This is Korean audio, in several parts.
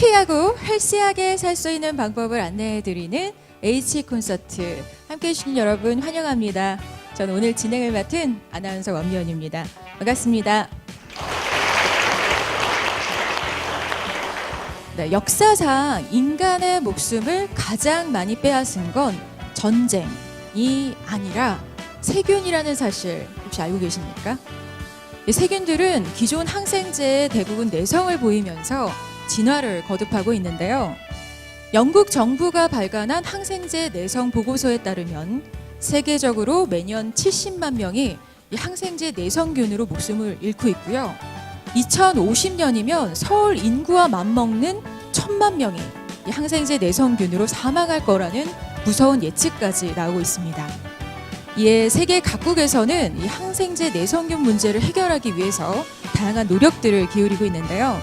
상쾌하고 헬스하게 살 수 있는 방법을 안내해드리는 H 콘서트 함께해 주신 여러분 환영합니다. 저는 오늘 진행을 맡은 아나운서 원미연입니다. 반갑습니다. 네, 역사상 인간의 목숨을 가장 많이 빼앗은 건 전쟁이 아니라 세균이라는 사실 혹시 알고 계십니까? 이 세균들은 기존 항생제에 대부분 내성을 보이면서 진화를 거듭하고 있는데요. 영국 정부가 발간한 항생제 내성 보고서에 따르면 세계적으로 매년 70만 명이 이 항생제 내성균으로 목숨을 잃고 있고요. 2050년이면 서울 인구와 맞먹는 1,000만 명이 이 항생제 내성균으로 사망할 거라는 무서운 예측까지 나오고 있습니다. 이에 세계 각국에서는 이 항생제 내성균 문제를 해결하기 위해서 다양한 노력들을 기울이고 있는데요.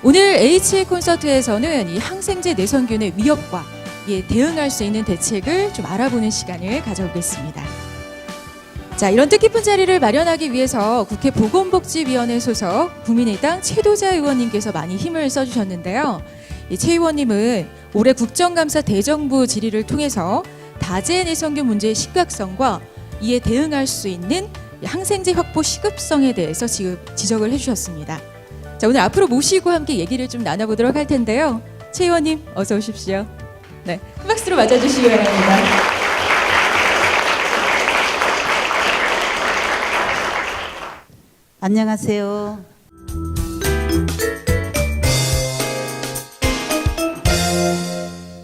오늘 H 콘서트에서는 이 항생제 내성균의 위협과 이에 대응할 수 있는 대책을 좀 알아보는 시간을 가져보겠습니다. 자, 이런 뜻깊은 자리를 마련하기 위해서 국회 보건복지위원회 소속 국민의당 최도자 의원님께서 많이 힘을 써주셨는데요. 이 최 의원님은 올해 국정감사 대정부 질의를 통해서 다제 내성균 문제의 심각성과 이에 대응할 수 있는 항생제 확보 시급성에 대해서 지적을 해주셨습니다. 자, 오늘 앞으로 모시고 함께 얘기를 좀 나눠보도록 할 텐데요. 최 의원님 어서 오십시오. 네, 큰 박수로 맞아주시기 바랍니다. 안녕하세요.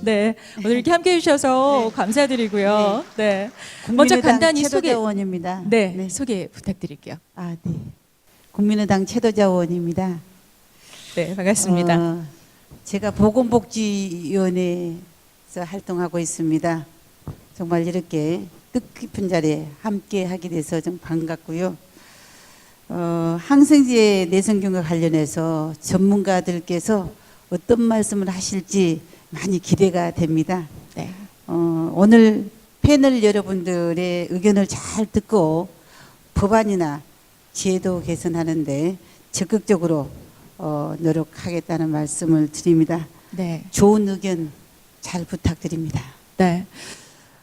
네, 오늘 이렇게 함께해 주셔서 감사드리고요. 네, 먼저 간단히 소개. 의원입니다. 네, 소개 부탁드릴게요. 네. 국민의당 최도자 의원입니다. 네, 반갑습니다. 제가 보건복지위원회에서 활동하고 있습니다. 정말 이렇게 뜻깊은 자리에 함께하게 돼서 좀 반갑고요. 항생제 내성균과 관련해서 전문가들께서 어떤 말씀을 하실지 많이 기대가 됩니다. 네. 오늘 패널 여러분들의 의견을 잘 듣고 법안이나 제도 개선하는데 적극적으로 노력하겠다는 말씀을 드립니다. 네. 좋은 의견 잘 부탁드립니다. 네.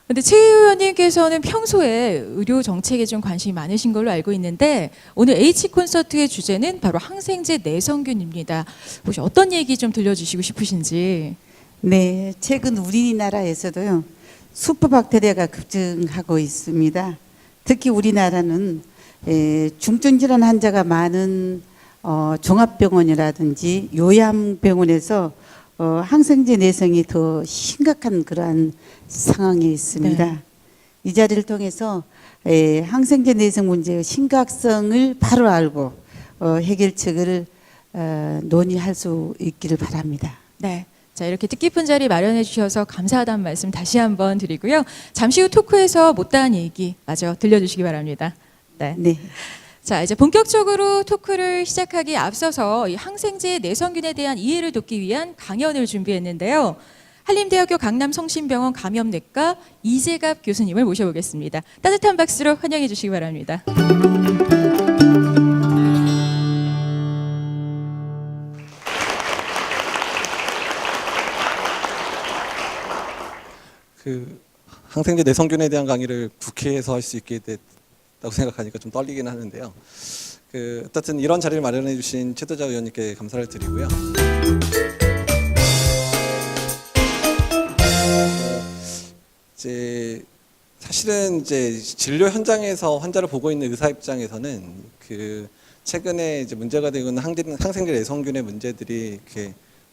근데 최 의원님께서는 평소에 의료 정책에 좀 관심이 많으신 걸로 알고 있는데 오늘 H 콘서트의 주제는 바로 항생제 내성균입니다. 혹시 어떤 얘기 좀 들려주시고 싶으신지? 네, 최근 우리나라에서도요 수포박테리아가 급증하고 있습니다. 특히 우리나라는 중증 질환 환자가 많은 종합병원이라든지 요양병원에서 항생제 내성이 더 심각한 그러한 상황에 있습니다. 네. 이 자리를 통해서 항생제 내성 문제의 심각성을 바로 알고 해결책을 논의할 수 있기를 바랍니다. 네. 자, 이렇게 뜻깊은 자리 마련해 주셔서 감사하다는 말씀 다시 한번 드리고요. 잠시 후 토크에서 못다한 얘기 마저 들려주시기 바랍니다. 네. 네. 자, 이제 본격적으로 토크를 시작하기에 앞서서 이 항생제 내성균에 대한 이해를 돕기 위한 강연을 준비했는데요. 한림대학교 강남성심병원 감염내과 이재갑 교수님을 모셔보겠습니다. 따뜻한 박수로 환영해 주시기 바랍니다. 항생제 내성균에 대한 강의를 국회에서 할 수 있게 됐다고 생각하니까 좀 떨리긴 하는데요. 어쨌든 이런 자리를 마련해 주신 최도자 의원님께 감사를 드리고요. 사실은 진료 현장에서 환자를 보고 있는 의사 입장에서는 최근에 문제가 되고 있는 항생제 내성균의 문제들이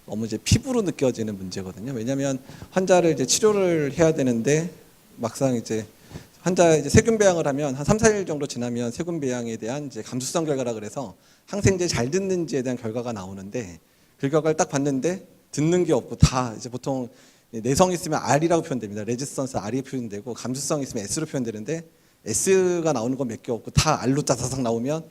너무 피부로 느껴지는 문제거든요. 왜냐하면 환자를 치료를 해야 되는데 막상 환자 세균 배양을 하면 한 3, 4일 정도 지나면 세균 배양에 대한 감수성 결과라 그래서 항생제 잘 듣는지에 대한 결과가 나오는데 그 결과를 딱 봤는데 듣는 게 없고 다 보통 내성 있으면 R이라고 표현됩니다. 레지스턴스 R이 표현되고 감수성 있으면 S로 표현되는데 S가 나오는 건 몇 개 없고 다 R로 짜사삭 나오면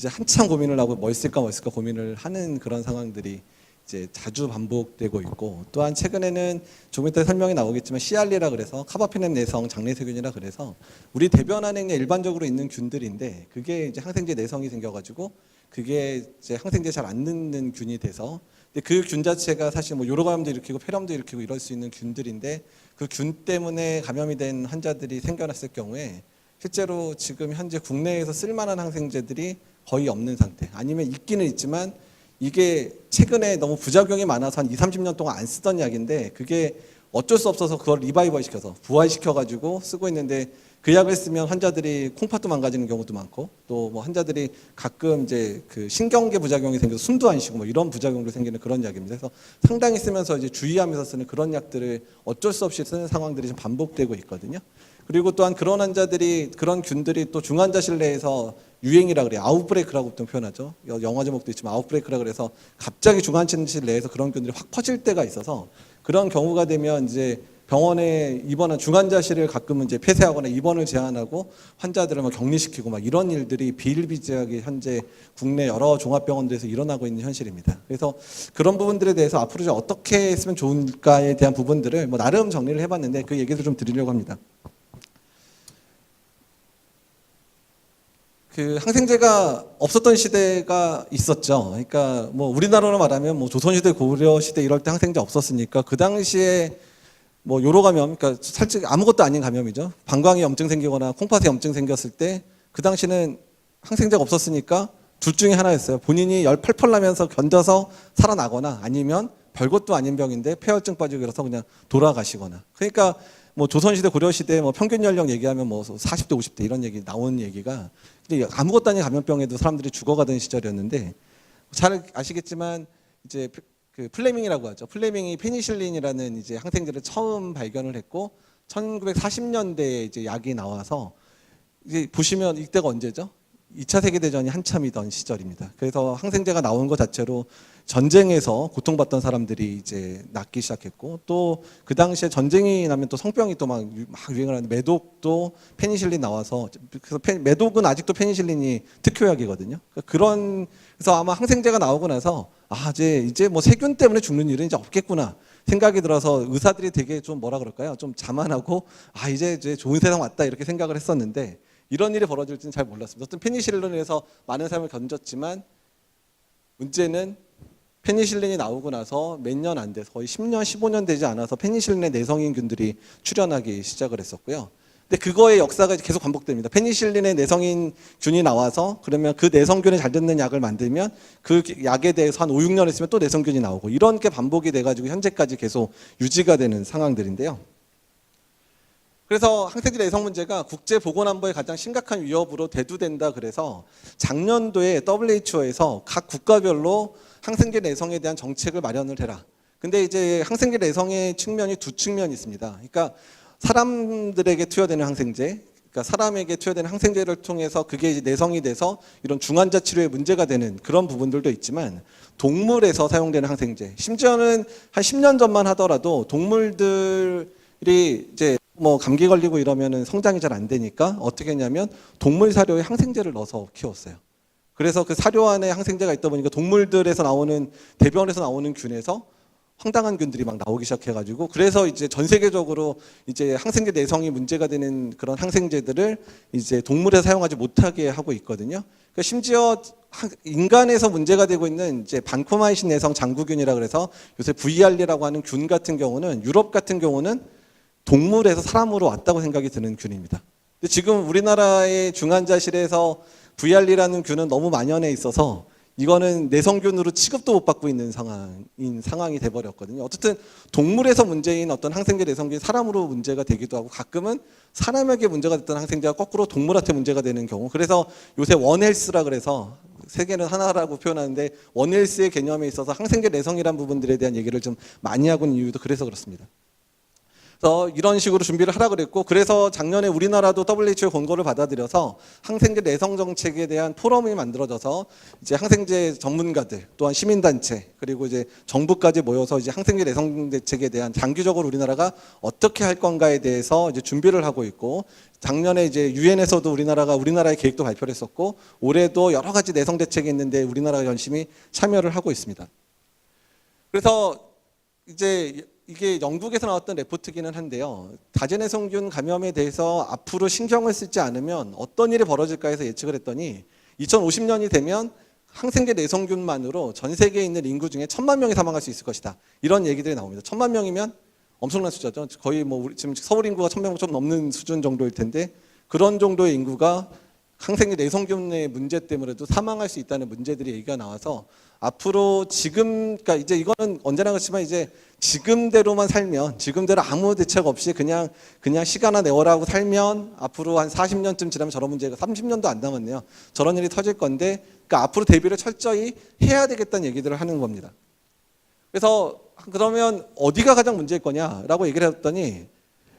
한참 고민을 하고 뭐 있을까 고민을 하는 그런 상황들이 이제 자주 반복되고 있고, 또한 최근에는 좀 이따 설명이 나오겠지만 CR리라 그래서 카바페넨 내성 장내세균이라 그래서 우리 대변 안에 그냥 일반적으로 있는 균들인데 그게 이제 항생제 내성이 생겨가지고 그게 이제 항생제 잘 안 넣는 균이 돼서, 근데 그 균 자체가 사실 뭐 요로감염도 일으키고 폐렴도 일으키고 이럴 수 있는 균들인데 그 균 때문에 감염이 된 환자들이 생겨났을 경우에 실제로 지금 현재 국내에서 쓸만한 항생제들이 거의 없는 상태, 아니면 있기는 있지만 이게 최근에 너무 부작용이 많아서 한 20-30년 동안 안 쓰던 약인데 그게 어쩔 수 없어서 그걸 리바이벌 시켜서 부활시켜가지고 쓰고 있는데, 그 약을 쓰면 환자들이 콩팥도 망가지는 경우도 많고, 또 뭐 환자들이 가끔 이제 그 신경계 부작용이 생겨서 숨도 안 쉬고 뭐 이런 부작용도 생기는 그런 약입니다. 그래서 상당히 쓰면서 이제 주의하면서 쓰는 그런 약들을 어쩔 수 없이 쓰는 상황들이 좀 반복되고 있거든요. 그리고 또한 그런 환자들이, 그런 균들이 또 중환자실 내에서 유행이라 그래요. 아웃브레이크라고 보통 표현하죠. 영화 제목도 있지만 아웃브레이크라 그래서 갑자기 중환자실 내에서 그런 균들이 확 퍼질 때가 있어서, 그런 경우가 되면 이제 병원에 입원한 중환자실을 가끔은 이제 폐쇄하거나 입원을 제한하고 환자들을 막 격리시키고 막 이런 일들이 비일비재하게 현재 국내 여러 종합병원들에서 일어나고 있는 현실입니다. 그래서 그런 부분들에 대해서 앞으로 이제 어떻게 했으면 좋을까에 대한 부분들을 뭐 나름 정리를 해봤는데 그 얘기를 좀 드리려고 합니다. 그 항생제가 없었던 시대가 있었죠. 그러니까 뭐 우리나라로 말하면 뭐 조선시대, 고려시대 이럴 때 항생제 없었으니까 그 당시에 뭐 요로감염, 그러니까 살짝 아무것도 아닌 감염이죠. 방광에 염증 생기거나 콩팥에 염증 생겼을 때 그 당시는 항생제가 없었으니까 둘 중에 하나였어요. 본인이 열 펄펄 나면서 견뎌서 살아나거나, 아니면 별것도 아닌 병인데 폐혈증 빠지고 그래서 그냥 돌아가시거나. 그러니까 뭐 조선시대, 고려시대 뭐 평균 연령 얘기하면 뭐 40대, 50대 이런 얘기 나온 얘기가, 아무것도 아닌 감염병에도 사람들이 죽어가던 시절이었는데, 잘 아시겠지만 이제 그 플레밍이라고 하죠. 플레밍이 페니실린이라는 이제 항생제를 처음 발견을 했고 1940년대에 이제 약이 나와서, 이제 보시면 이때가 언제죠? 2차 세계대전이 한참이던 시절입니다. 그래서 항생제가 나온 것 자체로 전쟁에서 고통받던 사람들이 이제 낫기 시작했고, 또 그 당시에 전쟁이 나면 또 성병이 또 막 유행을 하는데 메독도 페니실린 나와서, 그래서 메독은 아직도 페니실린이 특효약이거든요. 그래서 아마 항생제가 나오고 나서 이제 뭐 세균 때문에 죽는 일은 이제 없겠구나 생각이 들어서 의사들이 되게 좀 뭐라 그럴까요? 좀 자만하고 이제 좋은 세상 왔다 이렇게 생각을 했었는데, 이런 일이 벌어질지는 잘 몰랐습니다. 어떤 페니실린에서 많은 사람을 견뎠지만 문제는 페니실린이 나오고 나서 몇 년 안 돼서 거의 10년, 15년 되지 않아서 페니실린의 내성인균들이 출현하기 시작을 했었고요. 근데 그거의 역사가 계속 반복됩니다. 페니실린의 내성인 균이 나와서 그러면 그 내성균이 잘 듣는 약을 만들면 그 약에 대해서 한 5, 6년 있으면 또 내성균이 나오고, 이런 게 반복이 돼가지고 현재까지 계속 유지가 되는 상황들인데요. 그래서 항생제 내성 문제가 국제보건안보의 가장 심각한 위협으로 대두된다 그래서 작년도에 WHO에서 각 국가별로 항생제 내성에 대한 정책을 마련을 해라. 근데 이제 항생제 내성의 측면이 두 측면이 있습니다. 그러니까 사람들에게 투여되는 항생제, 그러니까 사람에게 투여되는 항생제를 통해서 그게 이제 내성이 돼서 이런 중환자 치료에 문제가 되는 그런 부분들도 있지만, 동물에서 사용되는 항생제, 심지어는 한 10년 전만 하더라도 동물들이 이제 뭐 감기 걸리고 이러면은 성장이 잘 안 되니까 어떻게 했냐면 동물 사료에 항생제를 넣어서 키웠어요. 그래서 그 사료 안에 항생제가 있다 보니까 동물들에서 나오는, 대변에서 나오는 균에서 황당한 균들이 막 나오기 시작해가지고, 그래서 이제 전 세계적으로 이제 항생제 내성이 문제가 되는 그런 항생제들을 이제 동물에 사용하지 못하게 하고 있거든요. 그러니까 심지어 인간에서 문제가 되고 있는 이제 반코마이신 내성 장구균이라 그래서 요새 VR이라고 하는 균 같은 경우는, 유럽 같은 경우는 동물에서 사람으로 왔다고 생각이 드는 균입니다. 근데 지금 우리나라의 중환자실에서 VR이라는 균은 너무 만연해 있어서 이거는 내성균으로 취급도 못 받고 있는 상황이 돼버렸거든요. 어쨌든 동물에서 문제인 어떤 항생제 내성균이 사람으로 문제가 되기도 하고, 가끔은 사람에게 문제가 됐던 항생제가 거꾸로 동물한테 문제가 되는 경우. 그래서 요새 원헬스라 그래서 세계는 하나라고 표현하는데, 원헬스의 개념에 있어서 항생제 내성이라는 부분들에 대한 얘기를 좀 많이 하고 있는 이유도 그래서 그렇습니다. 그래서 이런 식으로 준비를 하라 그랬고, 그래서 작년에 우리나라도 WHO 권고를 받아들여서 항생제 내성 정책에 대한 포럼이 만들어져서 이제 항생제 전문가들, 또한 시민단체, 그리고 이제 정부까지 모여서 이제 항생제 내성 대책에 대한 장기적으로 우리나라가 어떻게 할 건가에 대해서 이제 준비를 하고 있고, 작년에 이제 유엔에서도 우리나라의 계획도 발표를 했었고, 올해도 여러 가지 내성 대책이 있는데 우리나라가 열심히 참여를 하고 있습니다. 그래서 이제 이게 영국에서 나왔던 레포트기는 한데요. 다제내성균 감염에 대해서 앞으로 신경을 쓰지 않으면 어떤 일이 벌어질까 해서 예측을 했더니 2050년이 되면 항생제 내성균만으로 전 세계에 있는 인구 중에 1,000만 명이 사망할 수 있을 것이다. 이런 얘기들이 나옵니다. 1,000만 명이면 엄청난 숫자죠. 거의 뭐 지금 서울 인구가 1,000명 좀 넘는 수준 정도일 텐데 그런 정도의 인구가 항생제 내성균의 문제 때문에도 사망할 수 있다는 문제들이 얘기가 나와서 앞으로 지금 그러니까 이제 이거는 언제나 그렇지만 이제 지금대로만 살면 지금대로 아무 대책 없이 그냥 시간아 내어라고 살면 앞으로 한 40년쯤 지나면 저런 문제가 30년도 안 남았네요. 저런 일이 터질 건데 그러니까 앞으로 대비를 철저히 해야 되겠다는 얘기들을 하는 겁니다. 그래서 그러면 어디가 가장 문제일 거냐라고 얘기를 했더니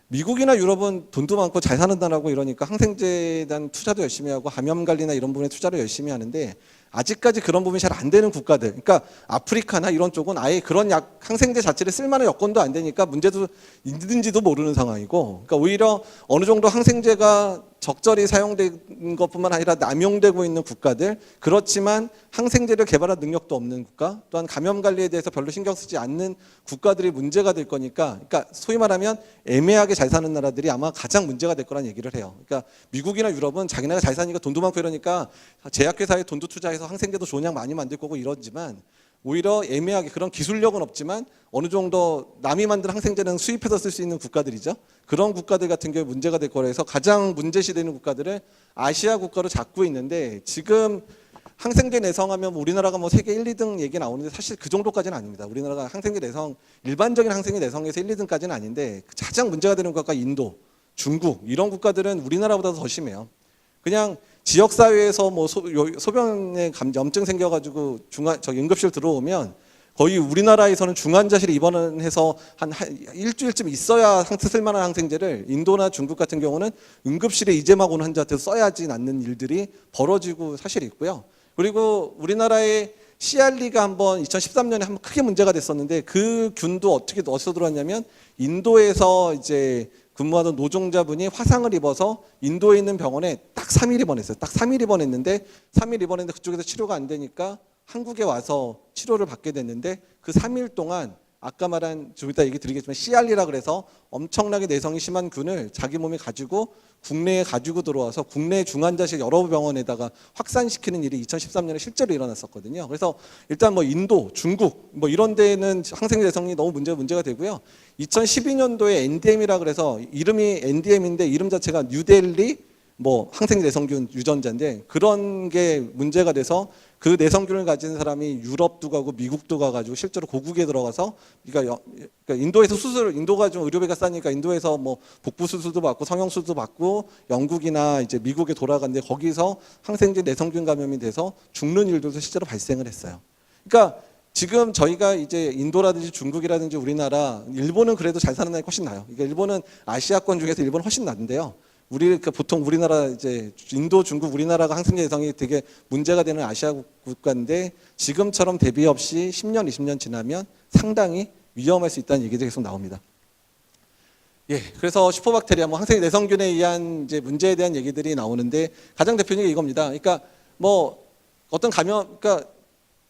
미국이나 유럽은 돈도 많고 잘 사는 나라고 이러니까 항생제에 대한 투자도 열심히 하고 감염 관리나 이런 부분에 투자를 열심히 하는데 아직까지 그런 부분이 잘 안 되는 국가들, 그러니까 아프리카나 이런 쪽은 아예 그런 항생제 자체를 쓸 만한 여건도 안 되니까 문제도 있는지도 모르는 상황이고, 그러니까 오히려 어느 정도 항생제가 적절히 사용된 것뿐만 아니라 남용되고 있는 국가들, 그렇지만 항생제를 개발할 능력도 없는 국가, 또한 감염 관리에 대해서 별로 신경 쓰지 않는 국가들이 문제가 될 거니까, 그러니까 소위 말하면 애매하게 잘 사는 나라들이 아마 가장 문제가 될 거란 얘기를 해요. 그러니까 미국이나 유럽은 자기네가 잘 사니까 돈도 많고 이러니까 제약회사에 돈도 투자해서 항생제도 좋은 약 많이 만들 거고 이러지만 오히려 애매하게 그런 기술력은 없지만 어느 정도 남이 만든 항생제는 수입해서 쓸 수 있는 국가들이죠. 그런 국가들 같은 경우에 문제가 될 거라 해서 가장 문제시되는 국가들을 아시아 국가로 잡고 있는데 지금 항생제 내성하면 우리나라가 뭐 세계 1, 2등 얘기 나오는데 사실 그 정도까지는 아닙니다. 우리나라가 항생제 내성, 일반적인 항생제 내성에서 1, 2등까지는 아닌데 가장 문제가 되는 국가가 인도, 중국 이런 국가들은 우리나라보다 더 심해요. 그냥 지역사회에서 뭐 소변에 염증 생겨가지고 응급실 들어오면 거의 우리나라에서는 중환자실에 입원해서 한 일주일쯤 있어야 쓸만한 항생제를 인도나 중국 같은 경우는 응급실에 이제 막 오는 환자한테 써야지 않는 일들이 벌어지고 사실 있고요. 그리고 우리나라의 CR리가 한번 2013년에 한번 크게 문제가 됐었는데 그 균도 어디서 들어왔냐면 인도에서 이제 근무하던 노동자분이 화상을 입어서 인도에 있는 병원에 딱 3일 입원했어요. 딱 3일 입원했는데 3일 입원했는데 그쪽에서 치료가 안 되니까 한국에 와서 치료를 받게 됐는데 그 3일 동안 아까 말한 좀 이따 얘기 드리겠지만 CR리라 그래서 엄청나게 내성이 심한 균을 자기 몸에 가지고 국내에 가지고 들어와서 국내 중환자실 여러 병원에다가 확산시키는 일이 2013년에 실제로 일어났었거든요. 그래서 일단 뭐 인도, 중국 뭐 이런 데는 항생제 내성이 너무 문제가 되고요. 2012년도에 NDM이라 그래서 이름이 NDM인데 이름 자체가 뉴델리 뭐 항생제 내성균 유전자인데 그런 게 문제가 돼서 그 내성균을 가진 사람이 유럽도 가고 미국도 가가지고 실제로 고국에 들어가서 그러니까 인도에서 인도가 좀 의료비가 싸니까 인도에서 뭐 복부 수술도 받고 성형 수술도 받고 영국이나 이제 미국에 돌아갔는데 거기서 항생제 내성균 감염이 돼서 죽는 일들도 실제로 발생을 했어요. 그러니까 지금 저희가 이제 인도라든지 중국이라든지 우리나라, 일본은 그래도 잘 사는 나라가 훨씬 나요. 그러니까 일본은 아시아권 중에서 일본은 훨씬 나은데요. 보통 우리나라 이제 인도, 중국, 우리나라가 항생제 내성이 되게 문제가 되는 아시아 국가인데 지금처럼 대비 없이 10년, 20년 지나면 상당히 위험할 수 있다는 얘기들이 계속 나옵니다. 예, 그래서 슈퍼박테리아, 뭐 항생제 내성균에 의한 이제 문제에 대한 얘기들이 나오는데 가장 대표적인 게 이겁니다. 그러니까 뭐 어떤 감염, 그러니까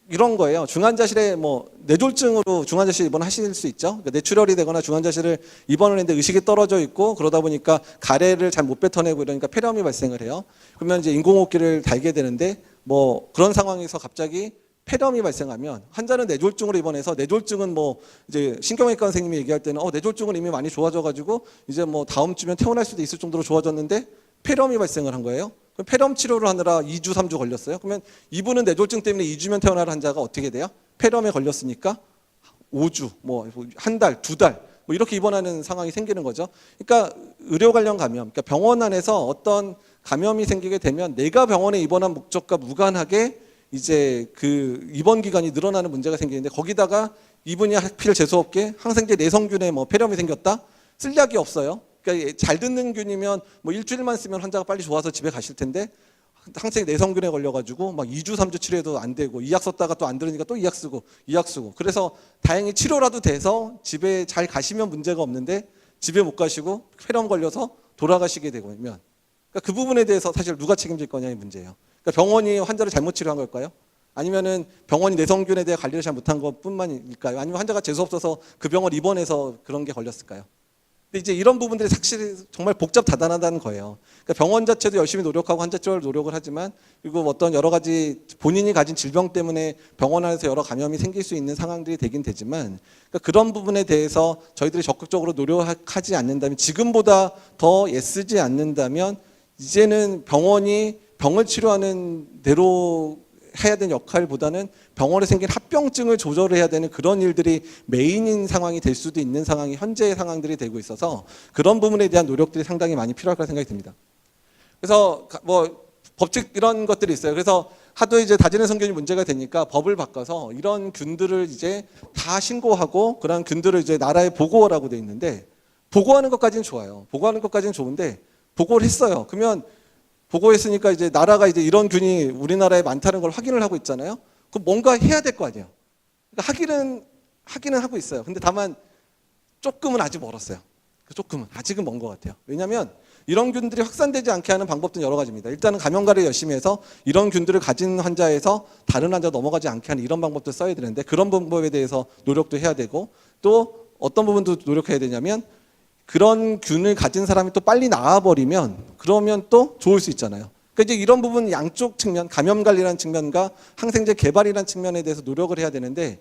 이런 거예요. 중환자실에 뭐 뇌졸중으로 중환자실 입원하실 수 있죠. 그러니까 뇌출혈이 되거나 중환자실을 입원을 했는데 의식이 떨어져 있고 그러다 보니까 가래를 잘 못 뱉어내고 이러니까 폐렴이 발생을 해요. 그러면 이제 인공호흡기를 달게 되는데 뭐 그런 상황에서 갑자기 폐렴이 발생하면 환자는 뇌졸중으로 입원해서 뇌졸중은 뭐 이제 신경외과 선생님이 얘기할 때는 뇌졸중은 이미 많이 좋아져가지고 이제 뭐 다음 주면 퇴원할 수도 있을 정도로 좋아졌는데 폐렴이 발생을 한 거예요. 그럼 폐렴 치료를 하느라 2주, 3주 걸렸어요. 그러면 이분은 뇌졸중 때문에 2주면 퇴원할 환자가 어떻게 돼요? 폐렴에 걸렸으니까 5주, 뭐 한 달, 2달 뭐 이렇게 입원하는 상황이 생기는 거죠. 그러니까 의료 관련 감염, 그러니까 병원 안에서 어떤 감염이 생기게 되면 내가 병원에 입원한 목적과 무관하게 이제 그 입원 기간이 늘어나는 문제가 생기는데 거기다가 이분이 하필 재수없게 항생제 내성균에 뭐 폐렴이 생겼다? 쓸 약이 없어요. 그러니까 잘 듣는 균이면 뭐 일주일만 쓰면 환자가 빨리 좋아서 집에 가실 텐데 항생제 내성균에 걸려가지고 막 2주, 3주 치료해도 안 되고 이 약 썼다가 또 안 들으니까 또 이 약 쓰고 그래서 다행히 치료라도 돼서 집에 잘 가시면 문제가 없는데 집에 못 가시고 폐렴 걸려서 돌아가시게 되면 그러니까 그 부분에 대해서 사실 누가 책임질 거냐의 문제예요. 그러니까 병원이 환자를 잘못 치료한 걸까요? 아니면은 병원이 내성균에 대해 관리를 잘 못한 것뿐만일까요? 아니면 환자가 재수 없어서 그 병원 입원해서 그런 게 걸렸을까요? 근데 이제 이런 부분들이 확실히 정말 복잡다단하다는 거예요. 그러니까 병원 자체도 열심히 노력하고 환자 쪽으로 노력을 하지만 그리고 어떤 여러 가지 본인이 가진 질병 때문에 병원 안에서 여러 감염이 생길 수 있는 상황들이 되긴 되지만 그러니까 그런 부분에 대해서 저희들이 적극적으로 노력하지 않는다면 지금보다 더 애쓰지 않는다면 이제는 병원이 병을 치료하는 대로 해야 되는 역할보다는 병원에 생긴 합병증을 조절해야 되는 그런 일들이 메인인 상황이 될 수도 있는 상황이 현재의 상황들이 되고 있어서 그런 부분에 대한 노력들이 상당히 많이 필요할 거라 생각이 듭니다. 그래서 뭐 법칙 이런 것들이 있어요. 그래서 하도 이제 다진의 성균이 문제가 되니까 법을 바꿔서 이런 균들을 이제 다 신고하고 그런 균들을 이제 나라에 보고하라고 돼 있는데 보고하는 것까지는 좋아요. 보고하는 것까지는 좋은데 보고를 했어요. 그러면 보고했으니까 이제 나라가 이제 이런 균이 우리나라에 많다는 걸 확인을 하고 있잖아요. 그럼 뭔가 해야 될 거 아니에요. 그러니까 하기는 하고 있어요. 근데 다만 조금은 아직 멀었어요. 조금은 아직은 먼 것 같아요. 왜냐하면 이런 균들이 확산되지 않게 하는 방법들은 여러 가지입니다. 일단은 감염관리를 열심히 해서 이런 균들을 가진 환자에서 다른 환자 넘어가지 않게 하는 이런 방법도 써야 되는데 그런 방법에 대해서 노력도 해야 되고 또 어떤 부분도 노력해야 되냐면 그런 균을 가진 사람이 또 빨리 나와버리면 그러면 또 좋을 수 있잖아요. 그러니까 이제 이런 부분 양쪽 측면, 감염 관리라는 측면과 항생제 개발이라는 측면에 대해서 노력을 해야 되는데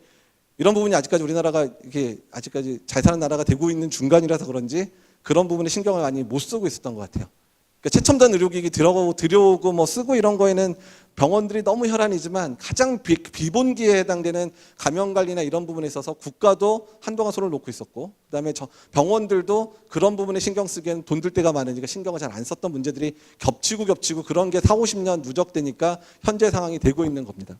이런 부분이 아직까지 우리나라가 이게 아직까지 잘 사는 나라가 되고 있는 중간이라서 그런지 그런 부분에 신경을 많이 못 쓰고 있었던 것 같아요. 그러니까 최첨단 의료기기 들여오고 뭐 쓰고 이런 거에는 병원들이 너무 혈안이지만 가장 비본기에 해당되는 감염관리나 이런 부분에 있어서 국가도 한동안 손을 놓고 있었고 그다음에 병원들도 그런 부분에 신경 쓰기에는 돈 들 때가 많으니까 신경을 잘 안 썼던 문제들이 겹치고 그런 게 40-50년 누적되니까 현재 상황이 되고 있는 겁니다.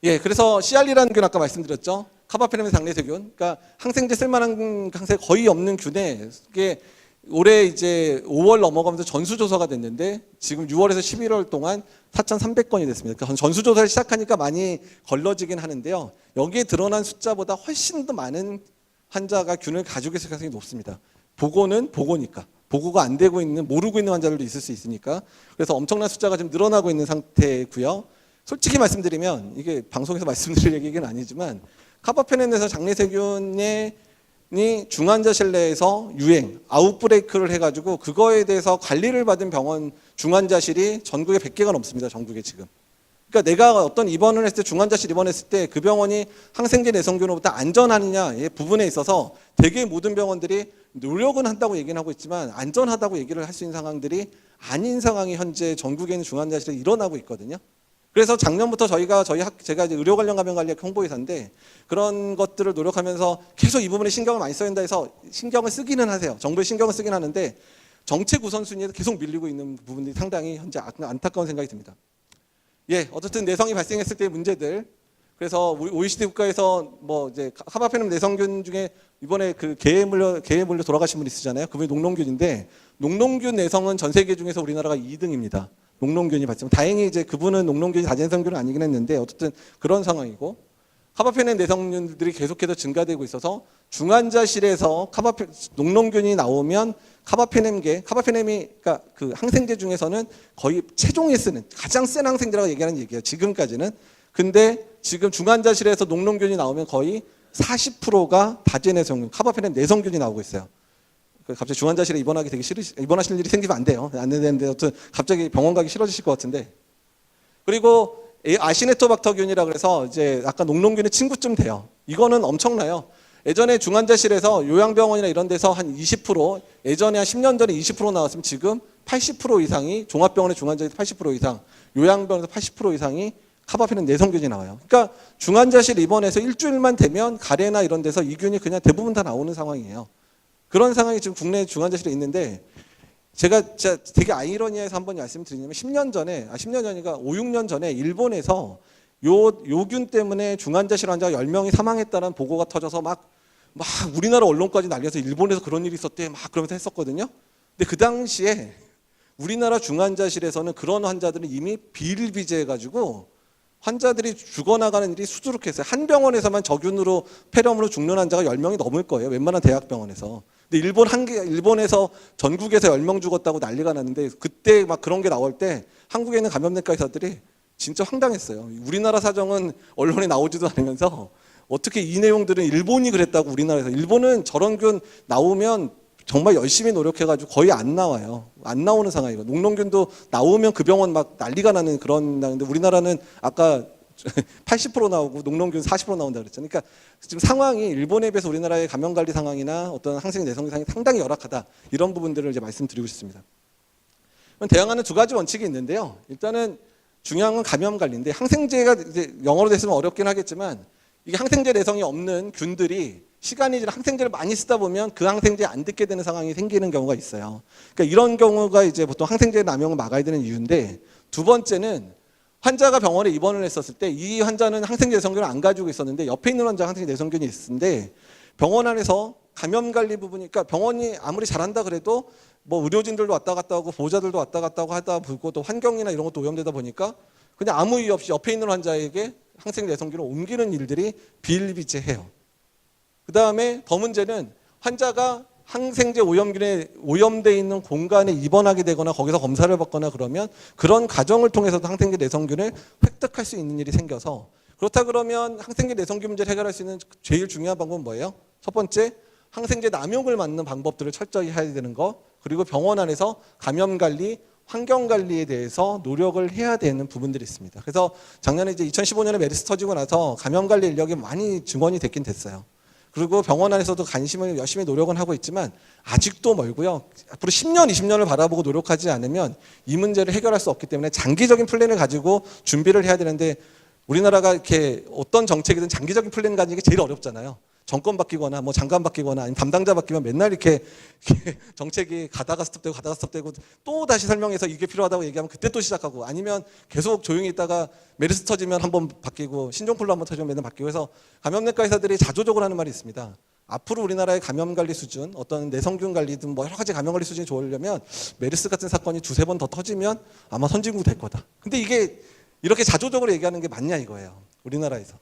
예, 그래서 CR이라는 균 아까 말씀드렸죠. 카바페넴 장내세균. 그러니까 항생제 쓸만한 항생 거의 없는 균에 이게 올해 이제 5월 넘어가면서 전수조사가 됐는데 지금 6월에서 11월 동안 4,300건이 됐습니다. 그러니까 전수조사를 시작하니까 많이 걸러지긴 하는데요. 여기에 드러난 숫자보다 훨씬 더 많은 환자가 균을 가지고 있을 가능성이 높습니다. 보고는 보고니까. 보고가 안 되고 있는, 모르고 있는 환자들도 있을 수 있으니까. 그래서 엄청난 숫자가 지금 늘어나고 있는 상태고요. 솔직히 말씀드리면 이게 방송에서 말씀드릴 얘기는 아니지만 카바페넴에서 장내세균의 중환자실 내에서 유행, 아웃브레이크를 해가지고 그거에 대해서 관리를 받은 병원 중환자실이 전국에 100개가 넘습니다. 전국에 지금. 그러니까 내가 어떤 입원을 했을 때 중환자실 입원했을 때 그 병원이 항생제 내성균으로부터 안전하느냐의 부분에 있어서 대개 모든 병원들이 노력은 한다고 얘기는 하고 있지만 안전하다고 얘기를 할 수 있는 상황들이 아닌 상황이 현재 전국에 있는 중환자실에 일어나고 있거든요. 그래서 작년부터 제가 이제 의료 관련 감염 관리 홍보회사인데 그런 것들을 노력하면서 계속 이 부분에 신경을 많이 써야 된다 해서 신경을 쓰기는 하세요. 정부에 신경을 쓰긴 하는데 정책 우선순위에서 계속 밀리고 있는 부분들이 상당히 현재 안타까운 생각이 듭니다. 예, 어쨌든 내성이 발생했을 때의 문제들. 그래서 우리 OECD 국가에서 뭐 이제 카바페넴 내성균 중에 이번에 그 개에 물려 돌아가신 분 있으잖아요. 그분이 녹농균인데 녹농균 내성은 전 세계 중에서 우리나라가 2등입니다. 녹농균이 발생. 다행히 이제 그분은 녹농균이 다진성균은 아니긴 했는데 어쨌든 그런 상황이고 카바페넴 내성균들이 계속해서 증가되고 있어서 중환자실에서 녹농균이 나오면 카바페넴이 그러니까 그 항생제 중에서는 거의 체종에 쓰는 가장 센 항생제라고 얘기하는 얘기예요. 지금까지는. 근데 지금 중환자실에서 녹농균이 나오면 거의 40%가 다제내성균, 카바페넴 내성균이 나오고 있어요. 갑자기 중환자실에 입원하실 일이 생기면 안 돼요. 안 되는데 어쨌든 갑자기 병원 가기 싫어지실 것 같은데. 그리고 아시네토박터균이라 그래서 이제 아까 녹농균의 친구쯤 돼요. 이거는 엄청나요. 예전에 중환자실에서 요양병원이나 이런 데서 한 20%, 예전에 한 10년 전에 20% 나왔으면 지금 80% 이상이 종합병원의 중환자실에서 80% 이상, 요양병원에서 80% 이상이 카바페넴 내성균이 나와요. 그러니까 중환자실 입원해서 일주일만 되면 가래나 이런 데서 이 균이 그냥 대부분 다 나오는 상황이에요. 그런 상황이 지금 국내 중환자실에 있는데 제가 진짜 되게 아이러니해서 한번 말씀드리냐면 10년 전이니까 5, 6년 전에 일본에서 요 균 때문에 중환자실 환자가 10명이 사망했다는 보고가 터져서 막 우리나라 언론까지 날려서 일본에서 그런 일이 있었대 막 그러면서 했었거든요. 근데 그 당시에 우리나라 중환자실에서는 그런 환자들은 이미 비일비재해가지고 환자들이 죽어나가는 일이 수두룩했어요. 한 병원에서만 저균으로 폐렴으로 죽는 환자가 10명이 넘을 거예요. 웬만한 대학병원에서. 근데 일본에서 전국에서 10명 죽었다고 난리가 났는데 그때 막 그런 게 나올 때 한국에 있는 감염내과 의사들이 진짜 황당했어요. 우리나라 사정은 언론에 나오지도 않으면서 어떻게 이 내용들은 일본이 그랬다고 우리나라에서. 일본은 저런 균 나오면 정말 열심히 노력해가지고 거의 안 나와요. 안 나오는 상황이고, 녹농균도 나오면 그 병원 막 난리가 나는 그런 나는데, 우리나라는 아까 80% 나오고 녹농균 40% 나온다 그랬잖아요. 그러니까 지금 상황이 일본에 비해서 우리나라의 감염 관리 상황이나 어떤 항생 내성 상황이 상당히 열악하다, 이런 부분들을 이제 말씀드리고 싶습니다. 대응하는 두 가지 원칙이 있는데요. 일단은 중요한 건 감염 관리인데, 항생제가 이제 영어로 됐으면 어렵긴 하겠지만, 이게 항생제 내성이 없는 균들이 시간이 지나 항생제를 많이 쓰다 보면 그 항생제에 안 듣게 되는 상황이 생기는 경우가 있어요. 그러니까 이런 경우가 이제 보통 항생제 남용을 막아야 되는 이유인데, 두 번째는 환자가 병원에 입원을 했었을 때 이 환자는 항생제 내성균을 안 가지고 있었는데 옆에 있는 환자가 항생제 내성균이 있는데, 병원 안에서 감염 관리 부분이, 그러니까 병원이 아무리 잘한다 그래도 뭐 의료진들도 왔다 갔다 하고 보호자들도 왔다 갔다 하고 하다 보고 또 환경이나 이런 것도 오염되다 보니까 그냥 아무 이유 없이 옆에 있는 환자에게 항생 내성균을 옮기는 일들이 비일비재해요. 그 다음에 더 문제는 환자가 항생제 오염균에 오염되어 있는 공간에 입원하게 되거나 거기서 검사를 받거나 그러면 그런 과정을 통해서도 항생제 내성균을 획득할 수 있는 일이 생겨서, 그렇다 그러면 항생제 내성균 문제를 해결할 수 있는 제일 중요한 방법은 뭐예요? 첫 번째, 항생제 남용을 막는 방법들을 철저히 해야 되는 거, 그리고 병원 안에서 감염 관리, 환경 관리에 대해서 노력을 해야 되는 부분들이 있습니다. 그래서 작년에 이제 2015년에 메르스 터지고 나서 감염 관리 인력이 많이 증원이 됐긴 됐어요. 그리고 병원 안에서도 관심을 열심히 노력은 하고 있지만 아직도 멀고요. 앞으로 10년, 20년을 바라보고 노력하지 않으면 이 문제를 해결할 수 없기 때문에 장기적인 플랜을 가지고 준비를 해야 되는데, 우리나라가 이렇게 어떤 정책이든 장기적인 플랜 가지는 게 제일 어렵잖아요. 정권 바뀌거나 뭐 장관 바뀌거나 아니면 담당자 바뀌면 맨날 이렇게 정책이 가다가 스톱되고 또 다시 설명해서 이게 필요하다고 얘기하면 그때 또 시작하고, 아니면 계속 조용히 있다가 메르스 터지면 한번 바뀌고 신종플루 한번 터지면 맨날 바뀌고 해서, 감염내과 의사들이 자조적으로 하는 말이 있습니다. 앞으로 우리나라의 감염 관리 수준, 어떤 내성균 관리든 뭐 여러 가지 감염 관리 수준이 좋으려면 메르스 같은 사건이 두세 번 더 터지면 아마 선진국 될 거다. 근데 이게 이렇게 자조적으로 얘기하는 게 맞냐 이거예요. 우리나라에서.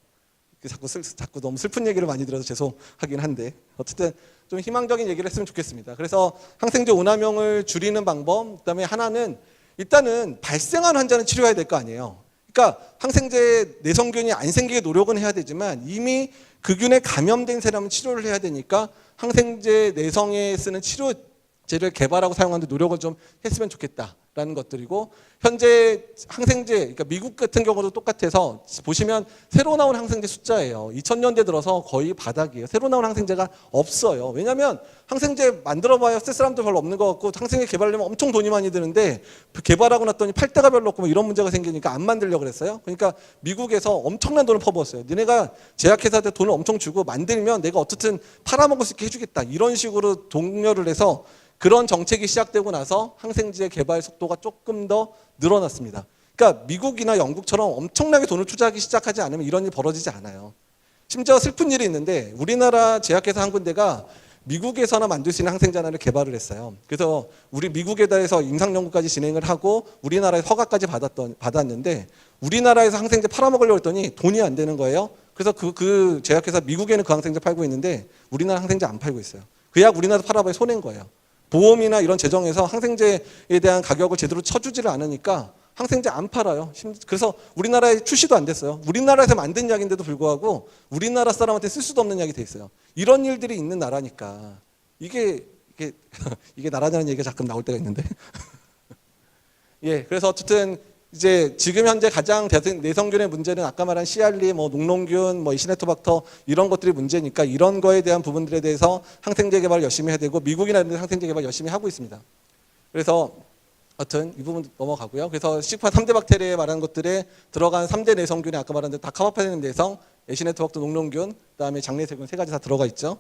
자꾸 너무 슬픈 얘기를 많이 들어서 죄송하긴 한데, 어쨌든 좀 희망적인 얘기를 했으면 좋겠습니다. 그래서 항생제 오남용을 줄이는 방법, 그다음에 하나는 일단은 발생한 환자는 치료해야 될 거 아니에요. 그러니까 항생제 내성균이 안 생기게 노력은 해야 되지만 이미 그 균에 감염된 사람은 치료를 해야 되니까 항생제 내성에 쓰는 치료제를 개발하고 사용하는 데 노력을 좀 했으면 좋겠다라는 것들이고, 현재 항생제, 그러니까 미국 같은 경우도 똑같아서 보시면 새로 나온 항생제 숫자예요. 2000년대 들어서 거의 바닥이에요. 새로 나온 항생제가 없어요. 왜냐하면 항생제 만들어봐야 쓸 사람도 별로 없는 것 같고, 항생제 개발하려면 엄청 돈이 많이 드는데 개발하고 났더니 팔 데가 별로 없고 뭐 이런 문제가 생기니까 안 만들려고 그랬어요. 그러니까 미국에서 엄청난 돈을 퍼부었어요. 니네가 제약회사한테 돈을 엄청 주고 만들면 내가 어떻든 팔아먹을 수 있게 해주겠다, 이런 식으로 독려를 해서 그런 정책이 시작되고 나서 항생제 개발 속도가 조금 더 늘어났습니다. 그러니까 미국이나 영국처럼 엄청나게 돈을 투자하기 시작하지 않으면 이런 일이 벌어지지 않아요. 심지어 슬픈 일이 있는데, 우리나라 제약회사 한 군데가 미국에서나 만들 수 있는 항생제 하나를 개발을 했어요. 그래서 우리 미국에다 해서 임상연구까지 진행을 하고 우리나라에 허가까지 받았는데, 우리나라에서 항생제 팔아먹으려고 했더니 돈이 안 되는 거예요. 그래서 그 제약회사 미국에는 그 항생제 팔고 있는데 우리나라 항생제 안 팔고 있어요. 그 약 우리나라에서 팔아봐야 손해인 거예요. 보험이나 이런 재정에서 항생제에 대한 가격을 제대로 쳐주지를 않으니까 항생제 안 팔아요. 그래서 우리나라에 출시도 안 됐어요. 우리나라에서 만든 약인데도 불구하고 우리나라 사람한테 쓸 수도 없는 약이 돼 있어요. 이런 일들이 있는 나라니까 이게 나라냐는 얘기가 가끔 나올 때가 있는데 예, 그래서 어쨌든 이제 지금 현재 가장 내성균의 문제는 아까 말한 CR리, 뭐 녹농균, 뭐 이시네토박터 이런 것들이 문제니까 이런 거에 대한 부분들에 대해서 항생제 개발을 열심히 해야 되고, 미국이나 이런 데 항생제 개발 열심히 하고 있습니다. 그래서 하여튼 이 부분 넘어가고요. 그래서 시파 3대 박테리아에 말하는 것들에 들어간 3대 내성균이 아까 말한 대로 다카바파닌 내성, 에시네토박터, 녹농균, 그다음에 장내세균 세 가지 다 들어가 있죠.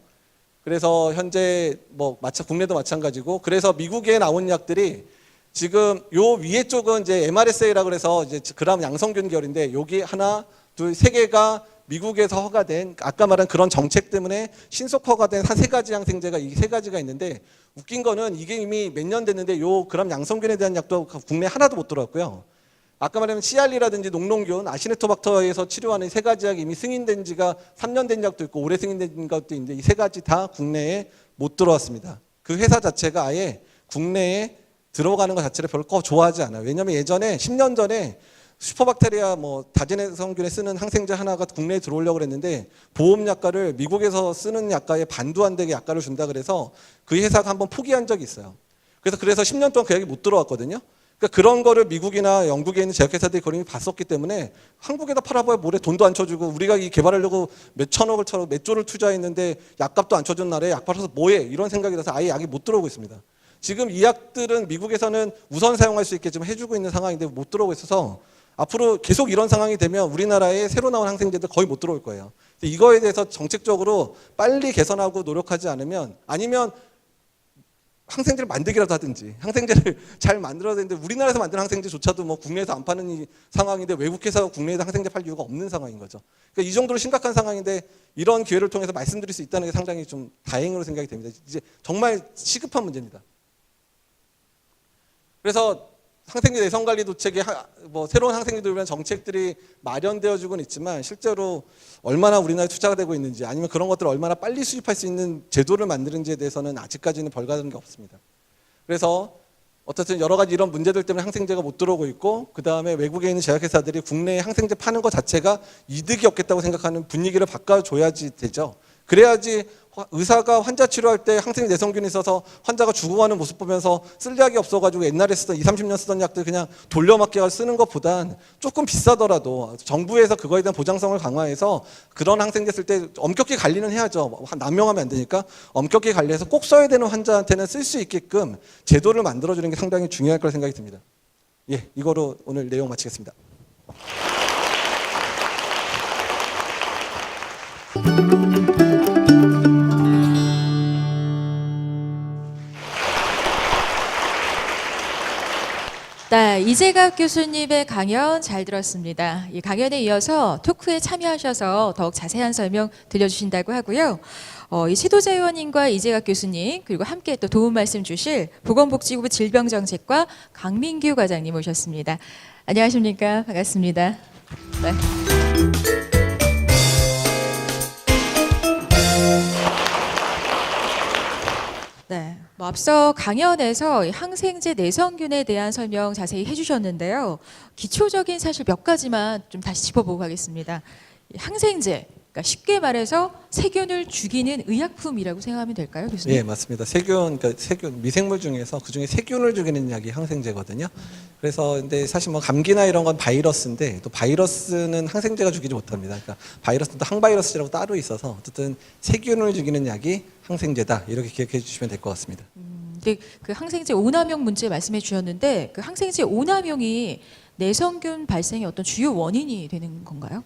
그래서 현재 뭐 국내도 마찬가지고, 그래서 미국에 나온 약들이 지금 요 위에 쪽은 이제 MRSA라고 그래서 이제 그람 양성균 계열인데, 여기 하나, 둘, 세 개가 미국에서 허가된, 아까 말한 그런 정책 때문에 신속 허가된 한 세 가지 항생제가 이 세 가지가 있는데, 웃긴 거는 이게 이미 몇 년 됐는데 요 그람 양성균에 대한 약도 국내에 하나도 못 들어왔고요. 아까 말하면 CR리라든지 녹농균, 아시네토박터에서 치료하는 세 가지 약이 이미 승인된 지가 3년 된 약도 있고 올해 승인된 것도 있는데 이 세 가지 다 국내에 못 들어왔습니다. 그 회사 자체가 아예 국내에 들어가는 것 자체를 별로 좋아하지 않아요. 왜냐하면 예전에 10년 전에 슈퍼박테리아 뭐 다제내성균에 쓰는 항생제 하나가 국내에 들어오려고 그랬는데 보험약가를 미국에서 쓰는 약가에 반도 안 되게 약가를 준다 그래서 그 회사가 한번 포기한 적이 있어요. 그래서 10년 동안 그 약이 못 들어왔거든요. 그러니까 그런 거를 미국이나 영국에 있는 제약회사들이 그런 게 봤었기 때문에 한국에다 팔아봐야 뭐래 돈도 안 쳐주고 우리가 이 개발하려고 몇 천억을 몇 조를 투자했는데 약값도 안 쳐준 날에 약 팔아서 뭐해 이런 생각이 나서 아예 약이 못 들어오고 있습니다. 지금 이 약들은 미국에서는 우선 사용할 수 있게 지금 해주고 있는 상황인데 못 들어오고 있어서 앞으로 계속 이런 상황이 되면 우리나라에 새로 나온 항생제들 거의 못 들어올 거예요. 이거에 대해서 정책적으로 빨리 개선하고 노력하지 않으면 아니면 항생제를 만들기라도 하든지 항생제를 잘 만들어야 되는데 우리나라에서 만든 항생제조차도 뭐 국내에서 안 파는 이 상황인데 외국 회사가 국내에서 항생제 팔 이유가 없는 상황인 거죠. 그러니까 이 정도로 심각한 상황인데 이런 기회를 통해서 말씀드릴 수 있다는 게 상당히 좀 다행으로 생각이 됩니다. 이제 정말 시급한 문제입니다. 그래서 항생제 내성 관리 도책에 뭐 새로운 항생제들 위한 정책들이 마련되어지고는 있지만 실제로 얼마나 우리나라에 투자가 되고 있는지 아니면 그런 것들을 얼마나 빨리 수입할 수 있는 제도를 만드는지에 대해서는 아직까지는 별다른 게 없습니다. 그래서 어쨌든 여러 가지 이런 문제들 때문에 항생제가 못 들어오고 있고 그 다음에 외국에 있는 제약회사들이 국내에 항생제 파는 것 자체가 이득이 없겠다고 생각하는 분위기를 바꿔줘야지 되죠. 그래야지 의사가 환자 치료할 때 항생제 내성균이 있어서 환자가 죽어가는 모습 보면서 쓸 약이 없어가지고 옛날에 쓰던 20, 30년 쓰던 약들 그냥 돌려막기 쓰는 것보단 조금 비싸더라도 정부에서 그거에 대한 보장성을 강화해서 그런 항생제 쓸 때 엄격히 관리는 해야죠. 남용하면 안 되니까 엄격히 관리해서 꼭 써야 되는 환자한테는 쓸 수 있게끔 제도를 만들어주는 게 상당히 중요할 거라 생각이 듭니다. 예, 이거로 오늘 내용 마치겠습니다. 네, 이재갑 교수님의 강연 잘 들었습니다. 이 강연에 이어서 토크에 참여하셔서 더욱 자세한 설명 들려주신다고 하고요. 이 최도재 의원님과 이재갑 교수님 그리고 함께 또 도움 말씀 주실 보건복지부 질병정책과 강민규 과장님 오셨습니다. 안녕하십니까? 반갑습니다. 네. 네, 뭐 앞서 강연에서 이 항생제 내성균에 대한 설명 자세히 해주셨는데요. 기초적인 사실 몇 가지만 좀 다시 짚어보고 가겠습니다. 이 항생제, 그러니까 쉽게 말해서 세균을 죽이는 의약품이라고 생각하면 될까요, 교수님? 예, 맞습니다. 그러니까 세균, 미생물 중에서 그 중에 세균을 죽이는 약이 항생제거든요. 그래서 근데 사실 뭐 감기나 이런 건 바이러스인데 또 바이러스는 항생제가 죽이지 못합니다. 그러니까 바이러스는 또 항바이러스라고 따로 있어서 어쨌든 세균을 죽이는 약이 항생제다 이렇게 기억해 주시면 될 것 같습니다. 근데 그 항생제 오남용 문제 말씀해 주셨는데 그 항생제 오남용이 내성균 발생의 어떤 주요 원인이 되는 건가요?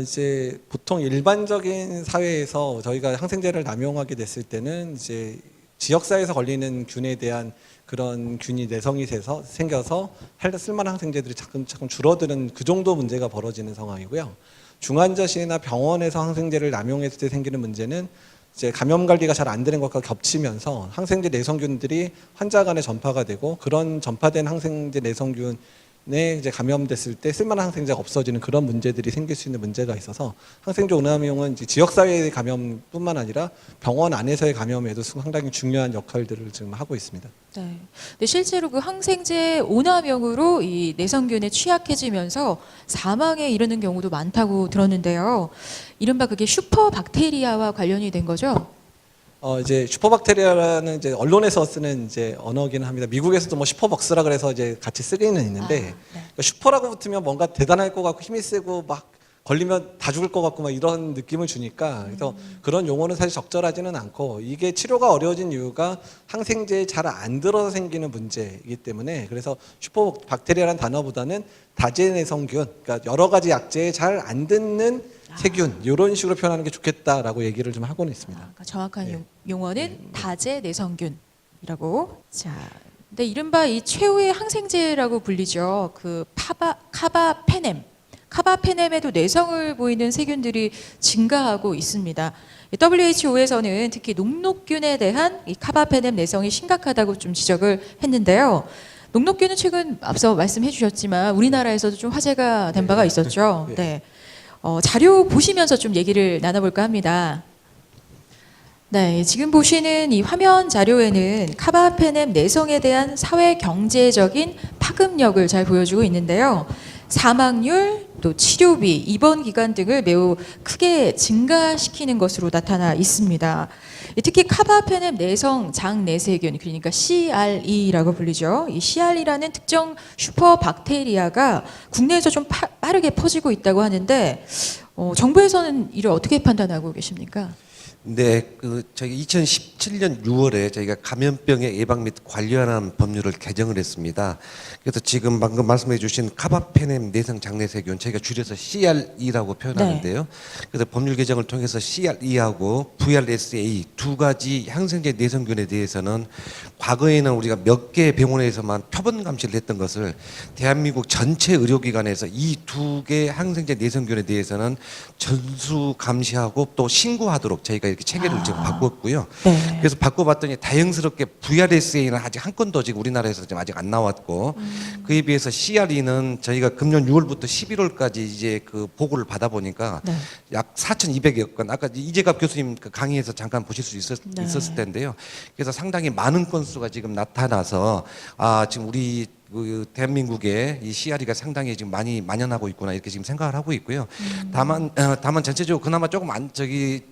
이제 보통 일반적인 사회에서 저희가 항생제를 남용하게 됐을 때는 이제 지역사회에서 걸리는 균에 대한 그런 균이 내성이 생겨서 쓸만한 항생제들이 차근차근 줄어드는 그 정도 문제가 벌어지는 상황이고요. 중환자실이나 병원에서 항생제를 남용했을 때 생기는 문제는 이제 감염 관리가 잘 안 되는 것과 겹치면서 항생제 내성균들이 환자 간에 전파가 되고 그런 전파된 항생제 내성균 이제 감염됐을 때 쓸만한 항생제가 없어지는 그런 문제들이 생길 수 있는 문제가 있어서 항생제 오남용은 지역사회의 감염뿐만 아니라 병원 안에서의 감염에도 상당히 중요한 역할들을 지금 하고 있습니다. 네. 근데 실제로 그 항생제 오남용으로 이 내성균에 취약해지면서 사망에 이르는 경우도 많다고 들었는데요. 이른바 그게 슈퍼박테리아와 관련이 된 거죠? 이제 슈퍼박테리아라는 이제 언론에서 쓰는 이제 언어기는 합니다. 미국에서도 뭐 슈퍼벅스라 그래서 이제 같이 쓰기는 있는데 네. 그러니까 슈퍼라고 붙으면 뭔가 대단할 것 같고 힘이 세고 막 걸리면 다 죽을 것 같고 막 이런 느낌을 주니까 그래서 그런 용어는 사실 적절하지는 않고 이게 치료가 어려워진 이유가 항생제에 잘 안 들어서 생기는 문제이기 때문에 그래서 슈퍼박테리아라는 단어보다는 다제내성균 그러니까 여러 가지 약제에 잘 안 듣는 세균 이런 식으로 표현하는 게 좋겠다라고 얘기를 좀 하고는 있습니다. 그러니까 정확한 네. 용어는 다제내성균이라고. 자, 근데 이른바 이 최후의 항생제라고 불리죠. 그 카바페넴. 카바페넴에도 내성을 보이는 세균들이 증가하고 있습니다. WHO에서는 특히 녹록균에 대한 이 카바페넴 내성이 심각하다고 좀 지적을 했는데요. 녹록균은 최근 앞서 말씀해 주셨지만 우리나라에서도 좀 화제가 된 바가 있었죠. 네. 자료 보시면서 좀 얘기를 나눠볼까 합니다. 네, 지금 보시는 이 화면 자료에는 카바페넴 내성에 대한 사회 경제적인 파급력을 잘 보여주고 있는데요. 사망률, 또 치료비, 입원 기간 등을 매우 크게 증가시키는 것으로 나타나 있습니다. 특히 카바페넴 내성 장내세균, 그러니까 CRE라고 불리죠. 이 CRE라는 특정 슈퍼 박테리아가 국내에서 좀 빠르게 퍼지고 있다고 하는데 정부에서는 이를 어떻게 판단하고 계십니까? 네, 저희 2017년 6월에 저희가 감염병의 예방 및 관리하는 법률을 개정을 했습니다. 그래서 지금 방금 말씀해주신 카바페넴 내성 장내세균 저희가 줄여서 CRE라고 표현하는데요. 그래서 법률 개정을 통해서 CRE하고 VRSA 두 가지 항생제 내성균에 대해서는 과거에는 우리가 몇 개 병원에서만 표본 감시를 했던 것을 대한민국 전체 의료기관에서 이 두 개 항생제 내성균에 대해서는 전수 감시하고 또 신고하도록 저희가 이렇게 체계를 지금 바꿨고요. 네. 그래서 바꿔봤더니 다행스럽게 VRSA는 아직 한 건도 지금 우리나라에서 지금 아직 안 나왔고 그에 비해서 CRE는 저희가 금년 6월부터 11월까지 이제 그 보고를 받아 보니까 네. 약 4,200여 건 아까 이재갑 교수님 그 강의에서 잠깐 보실 수 네. 있었을 텐데요. 그래서 상당히 많은 건수가 지금 나타나서 지금 우리 그 대한민국에 이 CRE가 상당히 지금 많이 만연하고 있구나 이렇게 지금 생각을 하고 있고요. 다만 전체적으로 그나마 조금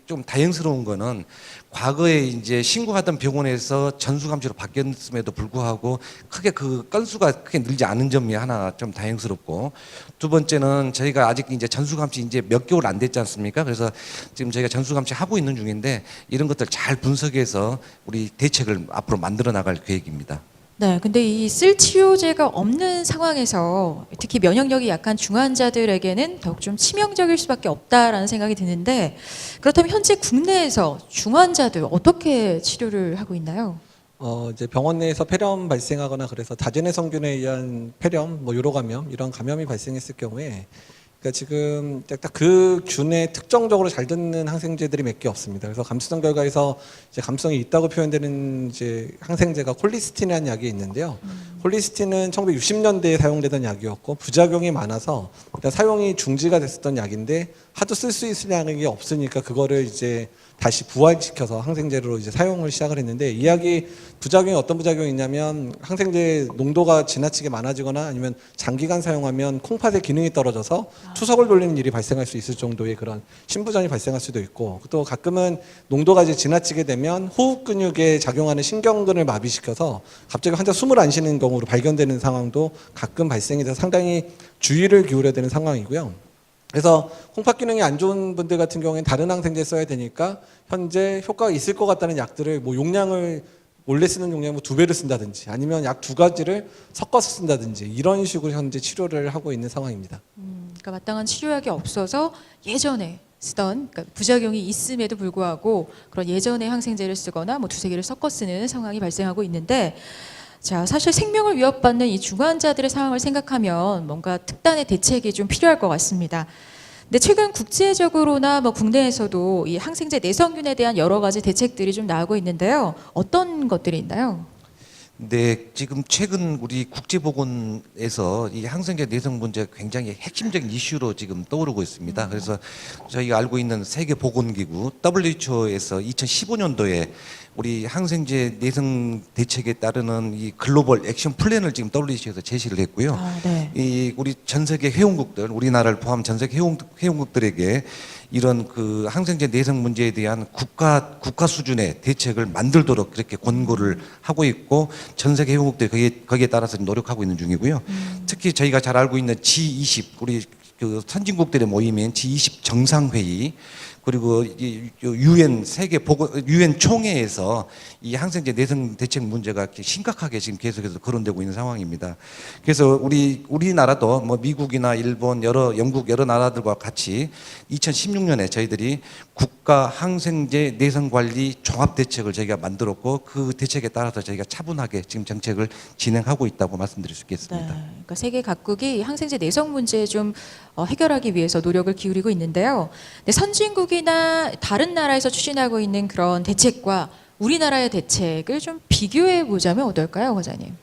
좀 다행스러운 거는 과거에 이제 신고하던 병원에서 전수감시로 바뀌었음에도 불구하고 크게 그 건수가 크게 늘지 않은 점이 하나 좀 다행스럽고 두 번째는 저희가 아직 이제 전수감시 이제 몇 개월 안 됐지 않습니까? 그래서 지금 저희가 전수감시 하고 있는 중인데 이런 것들 잘 분석해서 우리 대책을 앞으로 만들어 나갈 계획입니다. 네, 근데 이 쓸 치료제가 없는 상황에서 특히 면역력이 약한 중환자들에게는 더욱 좀 치명적일 수밖에 없다라는 생각이 드는데 그렇다면 현재 국내에서 중환자들 어떻게 치료를 하고 있나요? 이제 병원 내에서 폐렴 발생하거나 그래서 다제내성균에 의한 폐렴, 뭐 요로 감염 이런 감염이 발생했을 경우에 그러니까 지금 딱 그 균에 특정적으로 잘 듣는 항생제들이 몇 개 없습니다. 그래서 감수성 결과에서 이제 감성이 있다고 표현되는 이제 항생제가 콜리스틴이라는 약이 있는데요. 콜리스틴은 1960년대에 사용되던 약이었고 부작용이 많아서 일단 사용이 중지가 됐었던 약인데 하도 쓸 수 있을 양이 없으니까 그거를 이제 다시 부활시켜서 항생제로 이제 사용을 시작을 했는데 이 약이 부작용이 어떤 부작용이 있냐면 항생제 농도가 지나치게 많아지거나 아니면 장기간 사용하면 콩팥의 기능이 떨어져서 투석을 돌리는 일이 발생할 수 있을 정도의 그런 신부전이 발생할 수도 있고 또 가끔은 농도가 이제 지나치게 되면 호흡 근육에 작용하는 신경근을 마비시켜서 갑자기 환자 숨을 안 쉬는 경우로 발견되는 상황도 가끔 발생이 돼서 상당히 주의를 기울여야 되는 상황이고요. 그래서 콩팥 기능이 안 좋은 분들 같은 경우에는 다른 항생제 써야 되니까 현재 효과가 있을 것 같다는 약들을 뭐 용량을 원래 쓰는 용량 뭐 2배를 쓴다든지 아니면 약 2가지를 섞어서 쓴다든지 이런 식으로 현재 치료를 하고 있는 상황입니다. 그러니까 마땅한 치료약이 없어서 예전에 쓰던 그러니까 부작용이 있음에도 불구하고 그런 예전의 항생제를 쓰거나 뭐 2-3개를 섞어 쓰는 상황이 발생하고 있는데 자, 사실 생명을 위협받는 이 중환자들의 상황을 생각하면 뭔가 특단의 대책이 좀 필요할 것 같습니다. 근데 최근 국제적으로나 뭐 국내에서도 이 항생제 내성균에 대한 여러 가지 대책들이 좀 나오고 있는데요. 어떤 것들이 있나요? 네, 지금 최근 우리 국제보건에서 이 항생제 내성 문제가 굉장히 핵심적인 이슈로 지금 떠오르고 있습니다. 그래서 저희가 알고 있는 세계보건기구 WHO에서 2015년도에 우리 항생제 내성 대책에 따르는 이 글로벌 액션 플랜을 지금 WHO에서 제시를 했고요. 네. 이 우리 전 세계 회원국들, 우리나라를 포함 전 세계 회원국들에게 이런 그 항생제 내성 문제에 대한 국가 수준의 대책을 만들도록 그렇게 권고를 하고 있고 전 세계 회원국들이 거기에 따라서 노력하고 있는 중이고요. 특히 저희가 잘 알고 있는 G20 우리 그 선진국들의 모임인 G20 정상회의 그리고 유엔 세계 보건 유엔 총회에서 이 항생제 내성 대책 문제가 심각하게 지금 계속해서 거론되고 있는 상황입니다. 그래서 우리나라도 뭐 미국이나 일본 영국 여러 나라들과 같이 2016년에 저희들이 국가 항생제 내성 관리 종합 대책을 저희가 만들었고 그 대책에 따라서 저희가 차분하게 지금 정책을 진행하고 있다고 말씀드릴 수 있겠습니다. 네, 그러니까 세계 각국이 항생제 내성 문제 좀 해결하기 위해서 노력을 기울이고 있는데요. 근데 선진국이나 다른 나라에서 추진하고 있는 그런 대책과 우리나라의 대책을 좀 비교해 보자면 어떨까요, 과장님?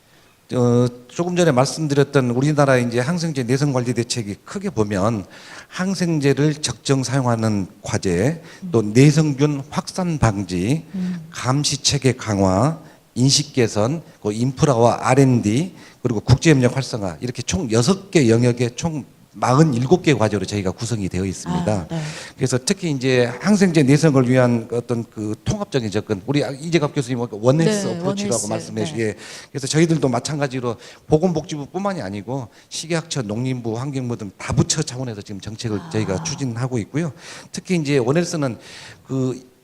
조금 전에 말씀드렸던 우리나라 이제 항생제 내성 관리 대책이 크게 보면 항생제를 적정 사용하는 과제, 또 내성균 확산 방지, 감시 체계 강화, 인식 개선, 그 인프라와 R&D, 그리고 국제협력 활성화 이렇게 총 6개 영역에 총 47개 과제로 저희가 구성이 되어 있습니다. 아, 네. 그래서 특히 이제 항생제 내성을 위한 어떤 그 통합적인 접근, 우리 이재갑 교수님 원헬스 네, 어프로치라고 원헬스. 말씀해 주시고, 네. 예. 그래서 저희들도 마찬가지로 보건복지부뿐만이 아니고 식약처, 농림부, 환경부 등 다부처 차원에서 지금 정책을 저희가 추진하고 있고요. 특히 이제 원헬스는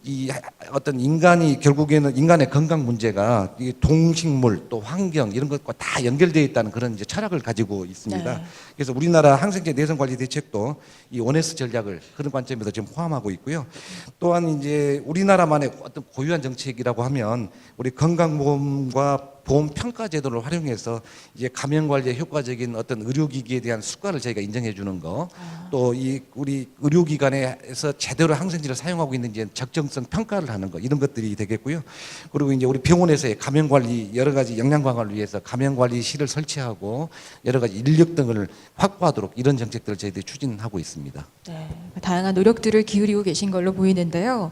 이 어떤 인간이 결국에는 인간의 건강 문제가 이 동식물 또 환경 이런 것과 다 연결되어 있다는 그런 이제 철학을 가지고 있습니다. 네. 그래서 우리나라 항생제 내성 관리 대책도 이 원헬스 전략을 그런 관점에서 지금 포함하고 있고요. 또한 이제 우리나라만의 어떤 고유한 정책이라고 하면 우리 건강보험과 보험 평가 제도를 활용해서 이제 감염 관리에 효과적인 어떤 의료기기에 대한 수가를 저희가 인정해 주는 거, 또 이 우리 의료기관에서 제대로 항생제를 사용하고 있는지 적정성 평가를 하는 거, 이런 것들이 되겠고요. 그리고 이제 우리 병원에서의 감염 관리 여러 가지 역량 강화를 위해서 감염 관리실을 설치하고 여러 가지 인력 등을 확보하도록 이런 정책들을 저희들이 추진하고 있습니다. 네, 다양한 노력들을 기울이고 계신 걸로 보이는데요.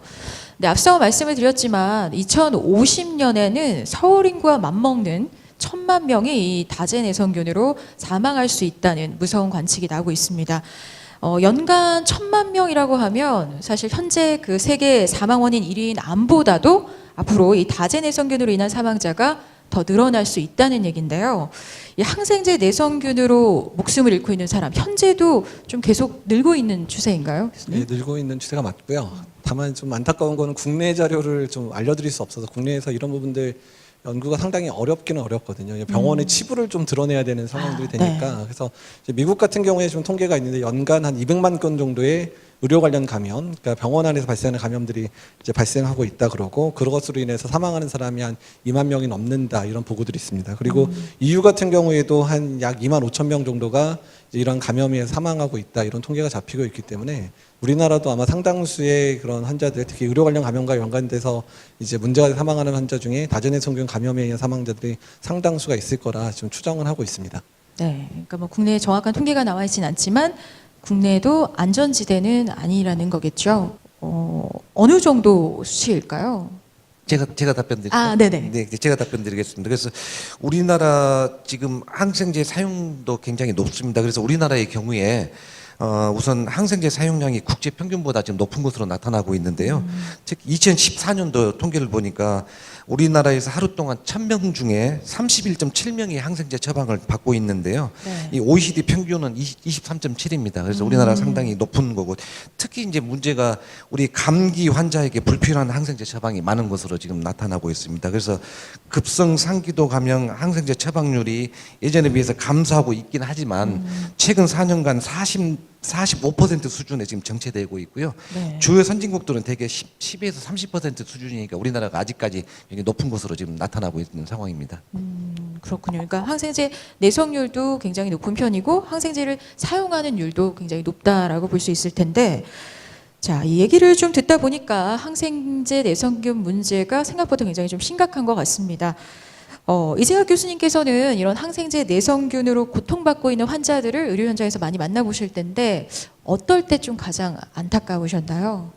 네, 앞서 말씀을 드렸지만 2050년에는 서울 인구와 맞먹는 1,000만 명이 이 다제 내성균으로 사망할 수 있다는 무서운 관측이 나오고 있습니다. 연간 1,000만 명이라고 하면 사실 현재 그 세계 사망 원인 1위인 암보다도 앞으로 이 다제 내성균으로 인한 사망자가 더 늘어날 수 있다는 얘기인데요. 이 항생제 내성균으로 목숨을 잃고 있는 사람 현재도 좀 계속 늘고 있는 추세인가요, 교수님? 네, 늘고 있는 추세가 맞고요. 다만 좀 안타까운 거는 국내 자료를 좀 알려드릴 수 없어서 국내에서 이런 부분들 연구가 상당히 어렵기는 어렵거든요. 병원의 치부를 좀 드러내야 되는 상황들이 되니까. 네. 그래서 이제 미국 같은 경우에 좀 통계가 있는데 연간 한 200만 건 정도의 의료 관련 감염, 그러니까 병원 안에서 발생하는 감염들이 이제 발생하고 있다 그러고, 그것으로 인해서 사망하는 사람이 한 2만 명이 넘는다 이런 보고들이 있습니다. 그리고 EU 같은 경우에도 한 약 2만 5천 명 정도가 이제 이런 감염에 의해 사망하고 있다 이런 통계가 잡히고 있기 때문에 우리나라도 아마 상당수의 그런 환자들, 특히 의료 관련 감염과 연관돼서 이제 문제가 돼 사망하는 환자 중에 다전해성균 감염에 의한 사망자들이 상당수가 있을 거라 지금 추정은 하고 있습니다. 네, 그러니까 뭐 국내에 정확한 통계가 나와 있진 않지만 국내도 안전지대는 아니라는 거겠죠. 어느 정도 수치일까요? 제가 답변 드릴까요? 아, 네네. 네, 제가 답변 드리겠습니다. 그래서 우리나라 지금 항생제 사용도 굉장히 높습니다. 그래서 우리나라의 경우에 우선 항생제 사용량이 국제 평균보다 지금 높은 것으로 나타나고 있는데요. 특히 2014년도 통계를 보니까 우리나라에서 하루 동안 1,000명 중에 31.7명이 항생제 처방을 받고 있는데요. 네. 이 OECD 평균은 23.7입니다. 그래서 우리나라 상당히 높은 거고, 특히 이제 문제가 우리 감기 환자에게 불필요한 항생제 처방이 많은 것으로 지금 나타나고 있습니다. 그래서 급성 상기도 감염 항생제 처방률이 예전에 비해서 감소하고 있긴 하지만 최근 4년간 45% 수준에 지금 정체되고 있고요. 네. 주요 선진국들은 대개 10에서 30% 수준이니까 우리나라가 아직까지 굉장히 높은 것으로 지금 나타나고 있는 상황입니다. 그렇군요. 그러니까 항생제 내성률도 굉장히 높은 편이고 항생제를 사용하는 율도 굉장히 높다라고 볼 수 있을 텐데, 자, 이 얘기를 좀 듣다 보니까 항생제 내성균 문제가 생각보다 굉장히 좀 심각한 것 같습니다. 이재학 교수님께서는 이런 항생제 내성균으로 고통받고 있는 환자들을 의료 현장에서 많이 만나보실 텐데 어떨 때 좀 가장 안타까우셨나요?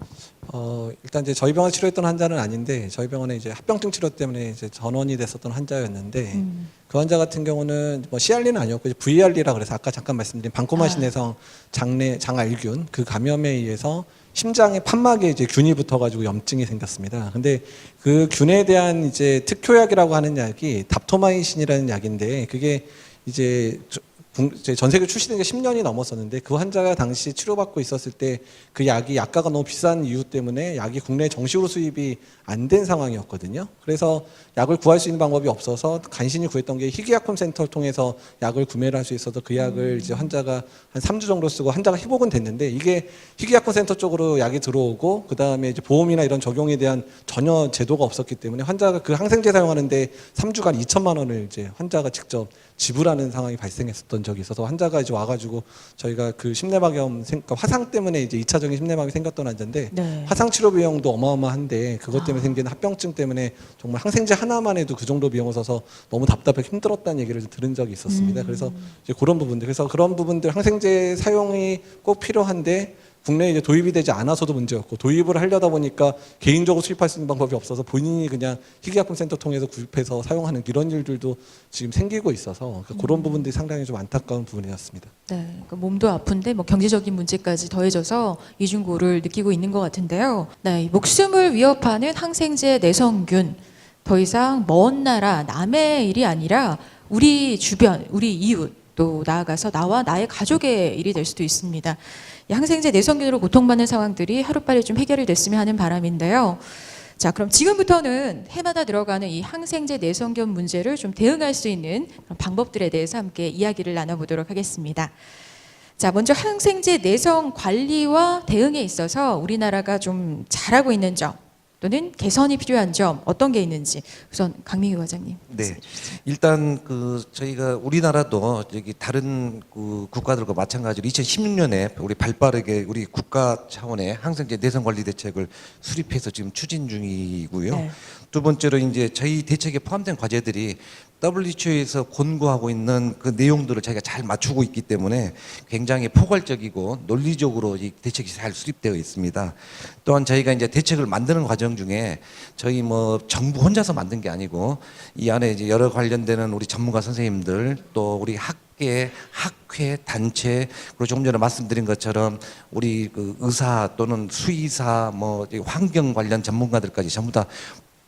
일단 이제 저희 병원 치료했던 환자는 아닌데 저희 병원에 이제 합병증 치료 때문에 이제 전원이 됐었던 환자였는데 그 환자 같은 경우는 뭐 CR리는 아니었고 VR리라 그래서 아까 잠깐 말씀드린 방코마신 내성 장알균 그 감염에 의해서 심장의 판막에 이제 균이 붙어가지고 염증이 생겼습니다. 근데 그 균에 대한 이제 특효약이라고 하는 약이 답토마이신이라는 약인데 그게 이제 전 세계 출시된 게 10년이 넘었었는데 그 환자가 당시 치료받고 있었을 때 그 약이 약가가 너무 비싼 이유 때문에 약이 국내에 정식으로 수입이 안 된 상황이었거든요. 그래서 약을 구할 수 있는 방법이 없어서 간신히 구했던 게 희귀약품 센터를 통해서 약을 구매를 할 수 있어서 그 약을 이제 환자가 한 3주 정도 쓰고 환자가 회복은 됐는데 이게 희귀약품 센터 쪽으로 약이 들어오고 그 다음에 이제 보험이나 이런 적용에 대한 전혀 제도가 없었기 때문에 환자가 그 항생제 사용하는데 3주간 2천만 원을 이제 환자가 직접 지불하는 상황이 발생했었던 적이 있어서 환자가 이제 와가지고 저희가 그 심내막염 그러니까 화상 때문에 이제 2차적인 심내막염이 생겼던 환자인데 네. 화상 치료 비용도 어마어마한데 그것 때문에 생긴 합병증 때문에 정말 항생제 하나만 해도 그 정도 비용을 써서 너무 답답하고 힘들었다는 얘기를 들은 적이 있었습니다. 그래서 이제 그런 부분들, 그래서 그런 부분들 항생제 사용이 꼭 필요한데 국내에 이제 도입이 되지 않아서도 문제였고 도입을 하려다 보니까 개인적으로 수입할 수 있는 방법이 없어서 본인이 그냥 희귀약품센터 통해서 구입해서 사용하는 이런 일들도 지금 생기고 있어서 그러니까 그런 부분들이 상당히 좀 안타까운 부분이었습니다. 네, 그러니까 몸도 아픈데 뭐 경제적인 문제까지 더해져서 이중고를 느끼고 있는 것 같은데요. 네, 이 목숨을 위협하는 항생제 내성균 더 이상 먼 나라 남의 일이 아니라 우리 주변, 우리 이웃 또 나아가서 나와 나의 가족의 일이 될 수도 있습니다. 이 항생제 내성균으로 고통받는 상황들이 하루빨리 좀 해결이 됐으면 하는 바람인데요. 자, 그럼 지금부터는 해마다 들어가는 이 항생제 내성균 문제를 좀 대응할 수 있는 그런 방법들에 대해서 함께 이야기를 나눠보도록 하겠습니다. 자, 먼저 항생제 내성 관리와 대응에 있어서 우리나라가 좀 잘하고 있는 점 또는 개선이 필요한 점 어떤 게 있는지 우선 강민규 과장님. 네, 일단 그 저희가 우리나라도 여기 다른 그 국가들과 마찬가지로 2016년에 우리 발빠르게 우리 국가 차원의 항생제 내성 관리 대책을 수립해서 지금 추진 중이고요. 네. 두 번째로 이제 저희 대책에 포함된 과제들이 WHO에서 권고하고 있는 그 내용들을 저희가 잘 맞추고 있기 때문에 굉장히 포괄적이고 논리적으로 이 대책이 잘 수립되어 있습니다. 또한 저희가 이제 대책을 만드는 과정 중에 저희 뭐 정부 혼자서 만든 게 아니고 이 안에 이제 여러 관련되는 우리 전문가 선생님들 또 우리 학계, 학회, 단체 그리고 조금 전에 말씀드린 것처럼 우리 그 의사 또는 수의사 뭐 환경 관련 전문가들까지 전부 다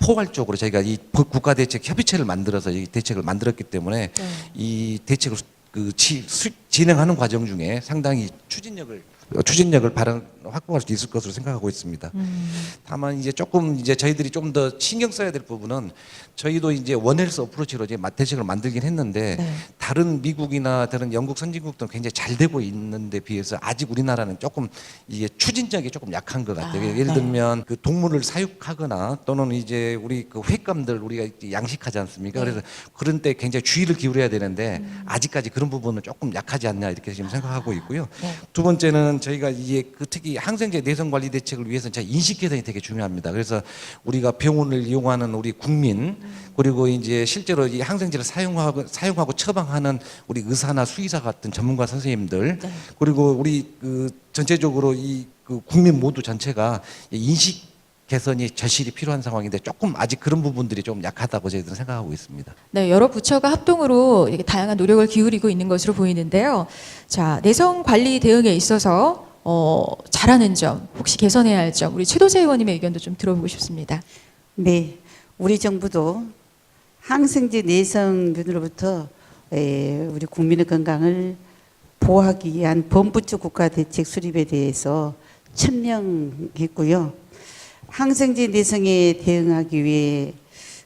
포괄적으로 저희가 이 국가대책 협의체를 만들어서 이 대책을 만들었기 때문에 네. 이 대책을 진행하는 과정 중에 상당히 추진력을 확보할 수 있을 것으로 생각하고 있습니다. 다만 이제 조금 이제 저희들이 좀 더 신경 써야 될 부분은 저희도 이제 원헬스 어프로치로 이제 대책을 만들긴 했는데 네. 다른 미국이나 다른 영국 선진국들은 굉장히 잘 되고 있는데 비해서 아직 우리나라는 조금 이게 추진력이 조금 약한 것 같아요. 예를 네. 들면 그 동물을 사육하거나 또는 이제 우리 그 횟감들 우리가 양식하지 않습니까? 네. 그래서 그런 때 굉장히 주의를 기울여야 되는데 아직까지 그런 부분은 조금 약하지 않냐 이렇게 지금 생각하고 있고요. 네. 두 번째는 저희가 이게 그 특히 항생제 내성 관리 대책을 위해서는 자 인식 개선이 되게 중요합니다. 그래서 우리가 병원을 이용하는 우리 국민 그리고 이제 실제로 이 항생제를 사용하고 처방하는 우리 의사나 수의사 같은 전문가 선생님들 네. 그리고 우리 그 전체적으로 이 그 국민 모두 전체가 인식 개선이 절실히 필요한 상황인데 조금 아직 그런 부분들이 좀 약하다고 저희들은 생각하고 있습니다. 네, 여러 부처가 합동으로 이렇게 다양한 노력을 기울이고 있는 것으로 보이는데요. 자, 내성 관리 대응에 있어서 잘하는 점, 혹시 개선해야 할 점, 우리 최도재 의원님의 의견도 좀 들어보고 싶습니다. 네, 우리 정부도 항생제 내성균으로부터 우리 국민의 건강을 보호하기 위한 범부처 국가 대책 수립에 대해서 천명했고요. 항생제 내성에 대응하기 위해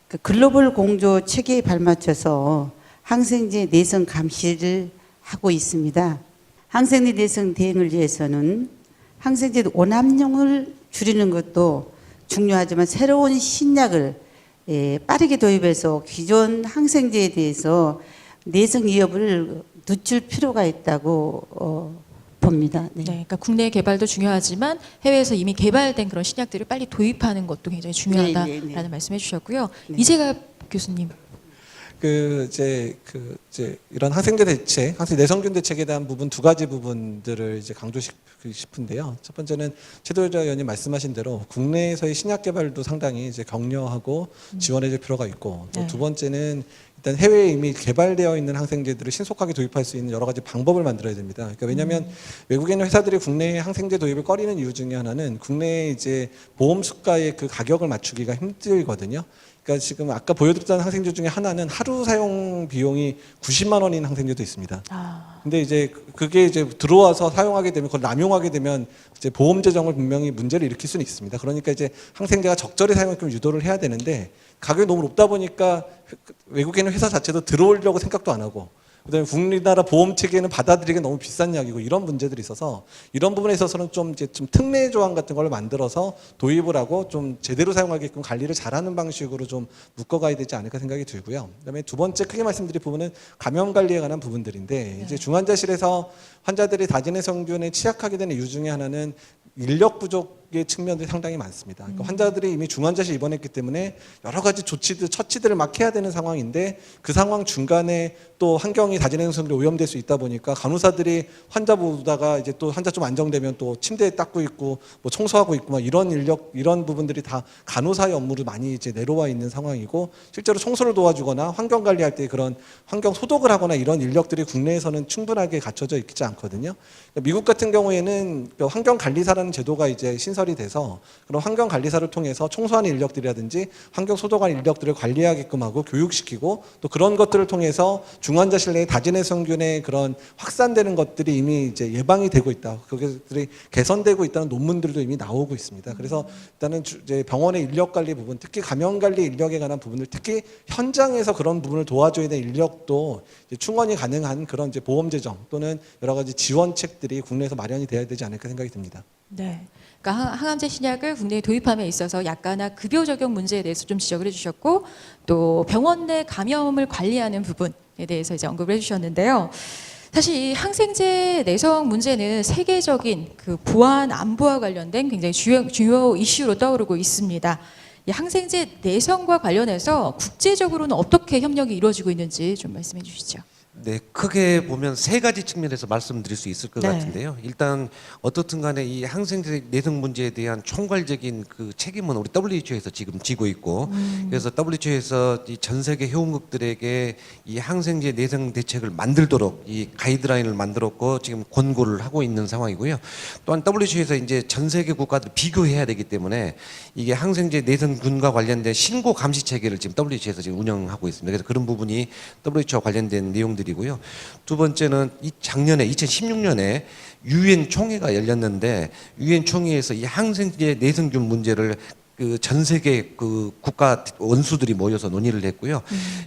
그 글로벌 공조 체계에 발맞춰서 항생제 내성 감시를 하고 있습니다. 항생제 내성 대응을 위해서는 항생제 오남용을 줄이는 것도 중요하지만 새로운 신약을 빠르게 도입해서 기존 항생제에 대해서 내성 위협을 늦출 필요가 있다고 봅니다. 네. 네, 그러니까 국내 개발도 중요하지만 해외에서 이미 개발된 그런 신약들을 빨리 도입하는 것도 굉장히 중요하다라는 네, 네, 네. 말씀해 주셨고요. 네. 이재갑 교수님. 이제 이런 항생제 대책, 항생제 내성균 대책에 대한 부분 두 가지 부분들을 이제 강조시키고 싶은데요. 첫 번째는 최도재 의원님 말씀하신 대로 국내에서의 신약 개발도 상당히 이제 격려하고 지원해줄 필요가 있고 또 네. 두 번째는 일단 해외에 이미 개발되어 있는 항생제들을 신속하게 도입할 수 있는 여러 가지 방법을 만들어야 됩니다. 그러니까 왜냐하면 외국에 있는 회사들이 국내에 항생제 도입을 꺼리는 이유 중에 하나는 국내에 이제 보험 수가의 그 가격을 맞추기가 힘들거든요. 그러니까 지금 아까 보여드렸던 항생제 중에 하나는 하루 사용 비용이 90만 원인 항생제도 있습니다. 근데 이제 그게 이제 들어와서 사용하게 되면 그걸 남용하게 되면 이제 보험 재정을 분명히 문제를 일으킬 수는 있습니다. 그러니까 이제 항생제가 적절히 사용하게끔 유도를 해야 되는데 가격이 너무 높다 보니까 외국에 있는 회사 자체도 들어오려고 생각도 안 하고 그다음에 우리나라 보험 체계는 받아들이기 너무 비싼 약이고 이런 문제들이 있어서 이런 부분에 있어서는 좀 특례 조항 같은 걸 만들어서 도입을 하고 좀 제대로 사용하게끔 관리를 잘하는 방식으로 좀 묶어가야 되지 않을까 생각이 들고요. 그다음에 두 번째 크게 말씀드릴 부분은 감염 관리에 관한 부분들인데 이제 중환자실에서 환자들이 다진해성균에 취약하게 되는 이유 중에 하나는 인력 부족 의 측면들이 상당히 많습니다. 그러니까 환자들이 이미 중환자실 입원했기 때문에 여러 가지 처치들을 막 해야 되는 상황인데 그 상황 중간에 또 환경이 다진해성균에 오염될 수 있다 보니까 간호사들이 환자 보다가 이제 또 환자 좀 안정되면 또 침대에 닦고 있고 뭐 청소하고 있고 막 이런 부분들이 다 간호사의 업무로 많이 이제 내려와 있는 상황이고 실제로 청소를 도와주거나 환경 관리할 때 그런 환경 소독을 하거나 이런 인력들이 국내에서는 충분하게 갖춰져 있지 않거든요. 그러니까 미국 같은 경우에는 환경관리사라는 제도가 이제 신설이 돼서 그런 환경관리사를 통해서 청소하는 인력들이라든지 환경 소독하는 인력들을 관리하게끔 하고 교육시키고 또 그런 것들을 통해서 중환자실 내에 다진해성균의 그런 확산되는 것들이 이미 이제 예방이 되고 있다. 그것들이 개선되고 있다는 논문들도 이미 나오고 있습니다. 그래서 일단은 이제 병원의 인력 관리 부분, 특히 감염 관리 인력에 관한 부분들, 특히 현장에서 그런 부분을 도와줘야 되는 인력도 이제 충원이 가능한 그런 이제 보험 재정 또는 여러 가지 지원책들이 국내에서 마련이 돼야 되지 않을까 생각이 듭니다. 네. 그러니까 항암제 신약을 국내에 도입함에 있어서 약간의 급여 적용 문제에 대해서 좀 지적을 해주셨고 또 병원 내 감염을 관리하는 부분에 대해서 이제 언급을 해주셨는데요. 사실 이 항생제 내성 문제는 세계적인 그 보안 안보와 관련된 굉장히 주요 이슈로 떠오르고 있습니다. 이 항생제 내성과 관련해서 국제적으로는 어떻게 협력이 이루어지고 있는지 좀 말씀해 주시죠. 네, 크게 보면 세 가지 측면에서 말씀드릴 수 있을 것 네. 같은데요. 일단 어떻든 간에 이 항생제 내성 문제에 대한 총괄적인 그 책임은 우리 WHO에서 지금 지고 있고 그래서 WHO에서 이 전 세계 회원국들에게 이 항생제 내성 대책을 만들도록 이 가이드라인을 만들었고 지금 권고를 하고 있는 상황이고요. 또한 WHO에서 이제 전 세계 국가들 비교해야 되기 때문에 이게 항생제 내성균과 관련된 신고 감시 체계를 지금 WHO에서 지금 운영하고 있습니다. 그래서 그런 부분이 WHO 관련된 내용들이고요. 두 번째는 작년에 2016년에 유엔 총회가 열렸는데 유엔 총회에서 이 항생제 내성균 문제를 그 전 세계 그 국가 원수들이 모여서 논의를 했고요.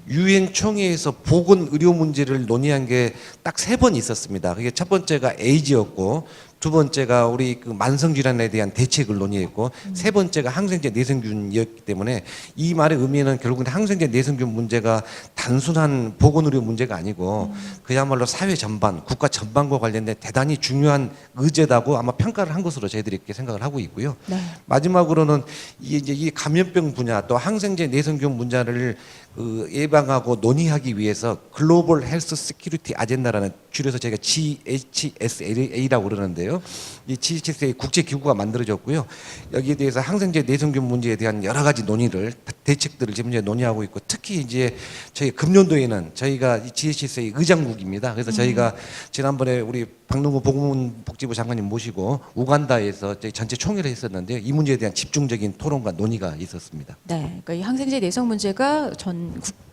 유엔 총회에서 보건 의료 문제를 논의한 게 딱 3번 있었습니다. 그게 첫 번째가 에이즈였고 두 번째가 우리 그 만성 질환에 대한 대책을 논의했고 세 번째가 항생제 내성균이었기 때문에 이 말의 의미는 결국은 항생제 내성균 문제가 단순한 보건 의료 문제가 아니고 그야말로 사회 전반, 국가 전반과 관련된 대단히 중요한 의제다고 아마 평가를 한 것으로 저희들이 이렇게 생각을 하고 있고요. 네. 마지막으로는 이 감염병 분야 또 항생제 내성균 문제를 그 예방하고 논의하기 위해서 글로벌 헬스 시큐리티 아젠다라는 줄여서 저희가 GHSA라고 그러는데요. 이 GHSA 국제 기구가 만들어졌고요. 여기에 대해서 항생제 내성균 문제에 대한 여러 가지 논의를 대책들을 지금 이제 논의하고 있고 특히 이제 저희 금년도에는 저희가 이 GHSA 의장국입니다. 그래서 저희가 지난번에 우리 박능구 보건복지부 장관님 모시고 우간다에서 저희 전체 총회를 했었는데요. 이 문제에 대한 집중적인 토론과 논의가 있었습니다. 네, 그러니까 이 항생제 내성 문제가 전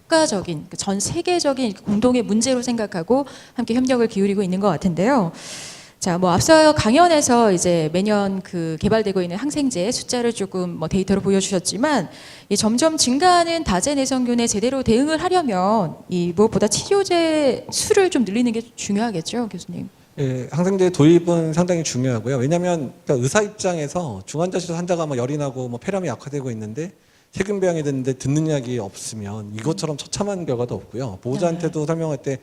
국가적인, 전 세계적인 공동의 문제로 생각하고 함께 협력을 기울이고 있는 것 같은데요. 자, 뭐 앞서 강연에서 이제 매년 그 개발되고 있는 항생제 숫자를 조금 뭐 데이터로 보여주셨지만 이 점점 증가하는 다제 내성균에 제대로 대응을 하려면 이 무엇보다 치료제 수를 좀 늘리는 게 중요하겠죠, 교수님. 예, 항생제 도입은 상당히 중요하고요. 왜냐하면 그러니까 의사 입장에서 중환자실 환자가 뭐 열이 나고 뭐 폐렴이 악화되고 있는데 세균병이 됐는데 듣는 약이 없으면 이것처럼 처참한 결과도 없고요. 보호자한테도 설명할 때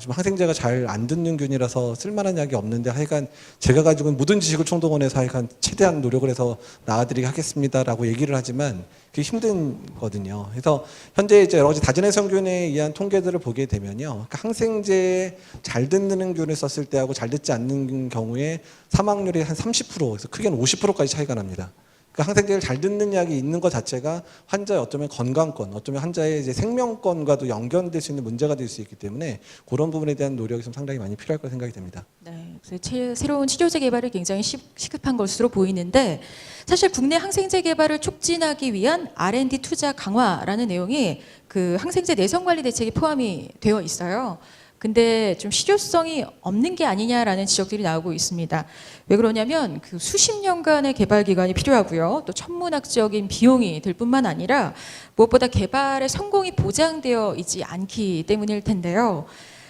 지금 항생제가 잘 안 듣는 균이라서 쓸만한 약이 없는데 하여간 제가 가지고 있는 모든 지식을 총동원해서 하여간 최대한 노력을 해서 나아드리게 하겠습니다라고 얘기를 하지만 그게 힘든거든요. 그래서 현재 이제 여러 가지 다진해성균에 의한 통계들을 보게 되면요. 그러니까 항생제 잘 듣는 균을 썼을 때하고 잘 듣지 않는 경우에 사망률이 한 30%, 그래서 크게는 50%까지 차이가 납니다. 그러니까 항생제를 잘 듣는 약이 있는 것 자체가 환자의 어쩌면 건강권, 어쩌면 환자의 이제 생명권과도 연결될 수 있는 문제가 될 수 있기 때문에 그런 부분에 대한 노력이 좀 상당히 많이 필요할 거라 생각이 됩니다. 네, 그래서 새로운 치료제 개발이 굉장히 시급한 것으로 보이는데 사실 국내 항생제 개발을 촉진하기 위한 R&D 투자 강화라는 내용이 그 항생제 내성 관리 대책에 포함이 되어 있어요. 근데 좀 실효성이 없는 게 아니냐라는 지적들이 나오고 있습니다. 왜 그러냐면 그 수십 년간의 개발 기간이 필요하고요. 또 천문학적인 비용이 들 뿐만 아니라 무엇보다 개발의 성공이 보장되어 있지 않기 때문일 텐데요.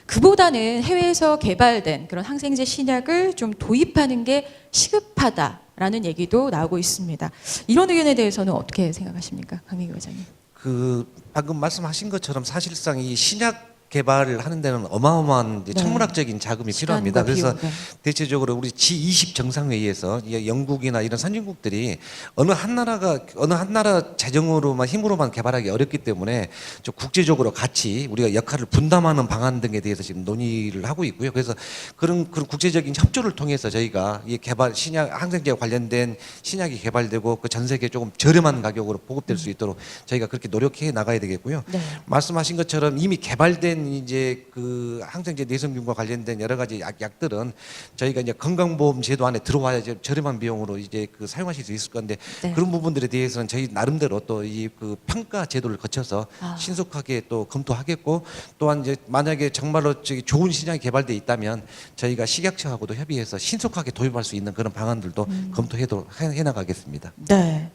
그보다는 해외에서 개발된 그런 항생제 신약을 좀 도입하는 게 시급하다라는 얘기도 나오고 있습니다. 이런 의견에 대해서는 어떻게 생각하십니까, 강민규 회장님? 그 방금 말씀하신 것처럼 사실상 이 신약 개발을 하는 데는 어마어마한 이제 네. 천문학적인 자금이 시간과 필요합니다. 그래서 비용, 네. 대체적으로 우리 G20 정상회의에서 이 영국이나 이런 선진국들이 어느 한 나라 재정으로만 힘으로만 개발하기 어렵기 때문에 좀 국제적으로 같이 우리가 역할을 분담하는 방안 등에 대해서 지금 논의를 하고 있고요. 그래서 그런 국제적인 협조를 통해서 저희가 이 개발 신약 항생제와 관련된 신약이 개발되고 그 전 세계 조금 저렴한 가격으로 보급될 수 있도록 저희가 그렇게 노력해 나가야 되겠고요. 네. 말씀하신 것처럼 이미 개발된 이제 그 항생제 내성균과 관련된 여러 가지 약들은 저희가 이제 건강보험 제도 안에 들어와야 이제 저렴한 비용으로 이제 그 사용하실 수 있을 건데 네. 그런 부분들에 대해서는 저희 나름대로 또 이 그 평가 제도를 거쳐서 신속하게 또 검토하겠고 또한 이제 만약에 정말로 저기 좋은 신약이 개발돼 있다면 저희가 식약처하고도 협의해서 신속하게 도입할 수 있는 그런 방안들도 검토해 나가겠습니다. 네.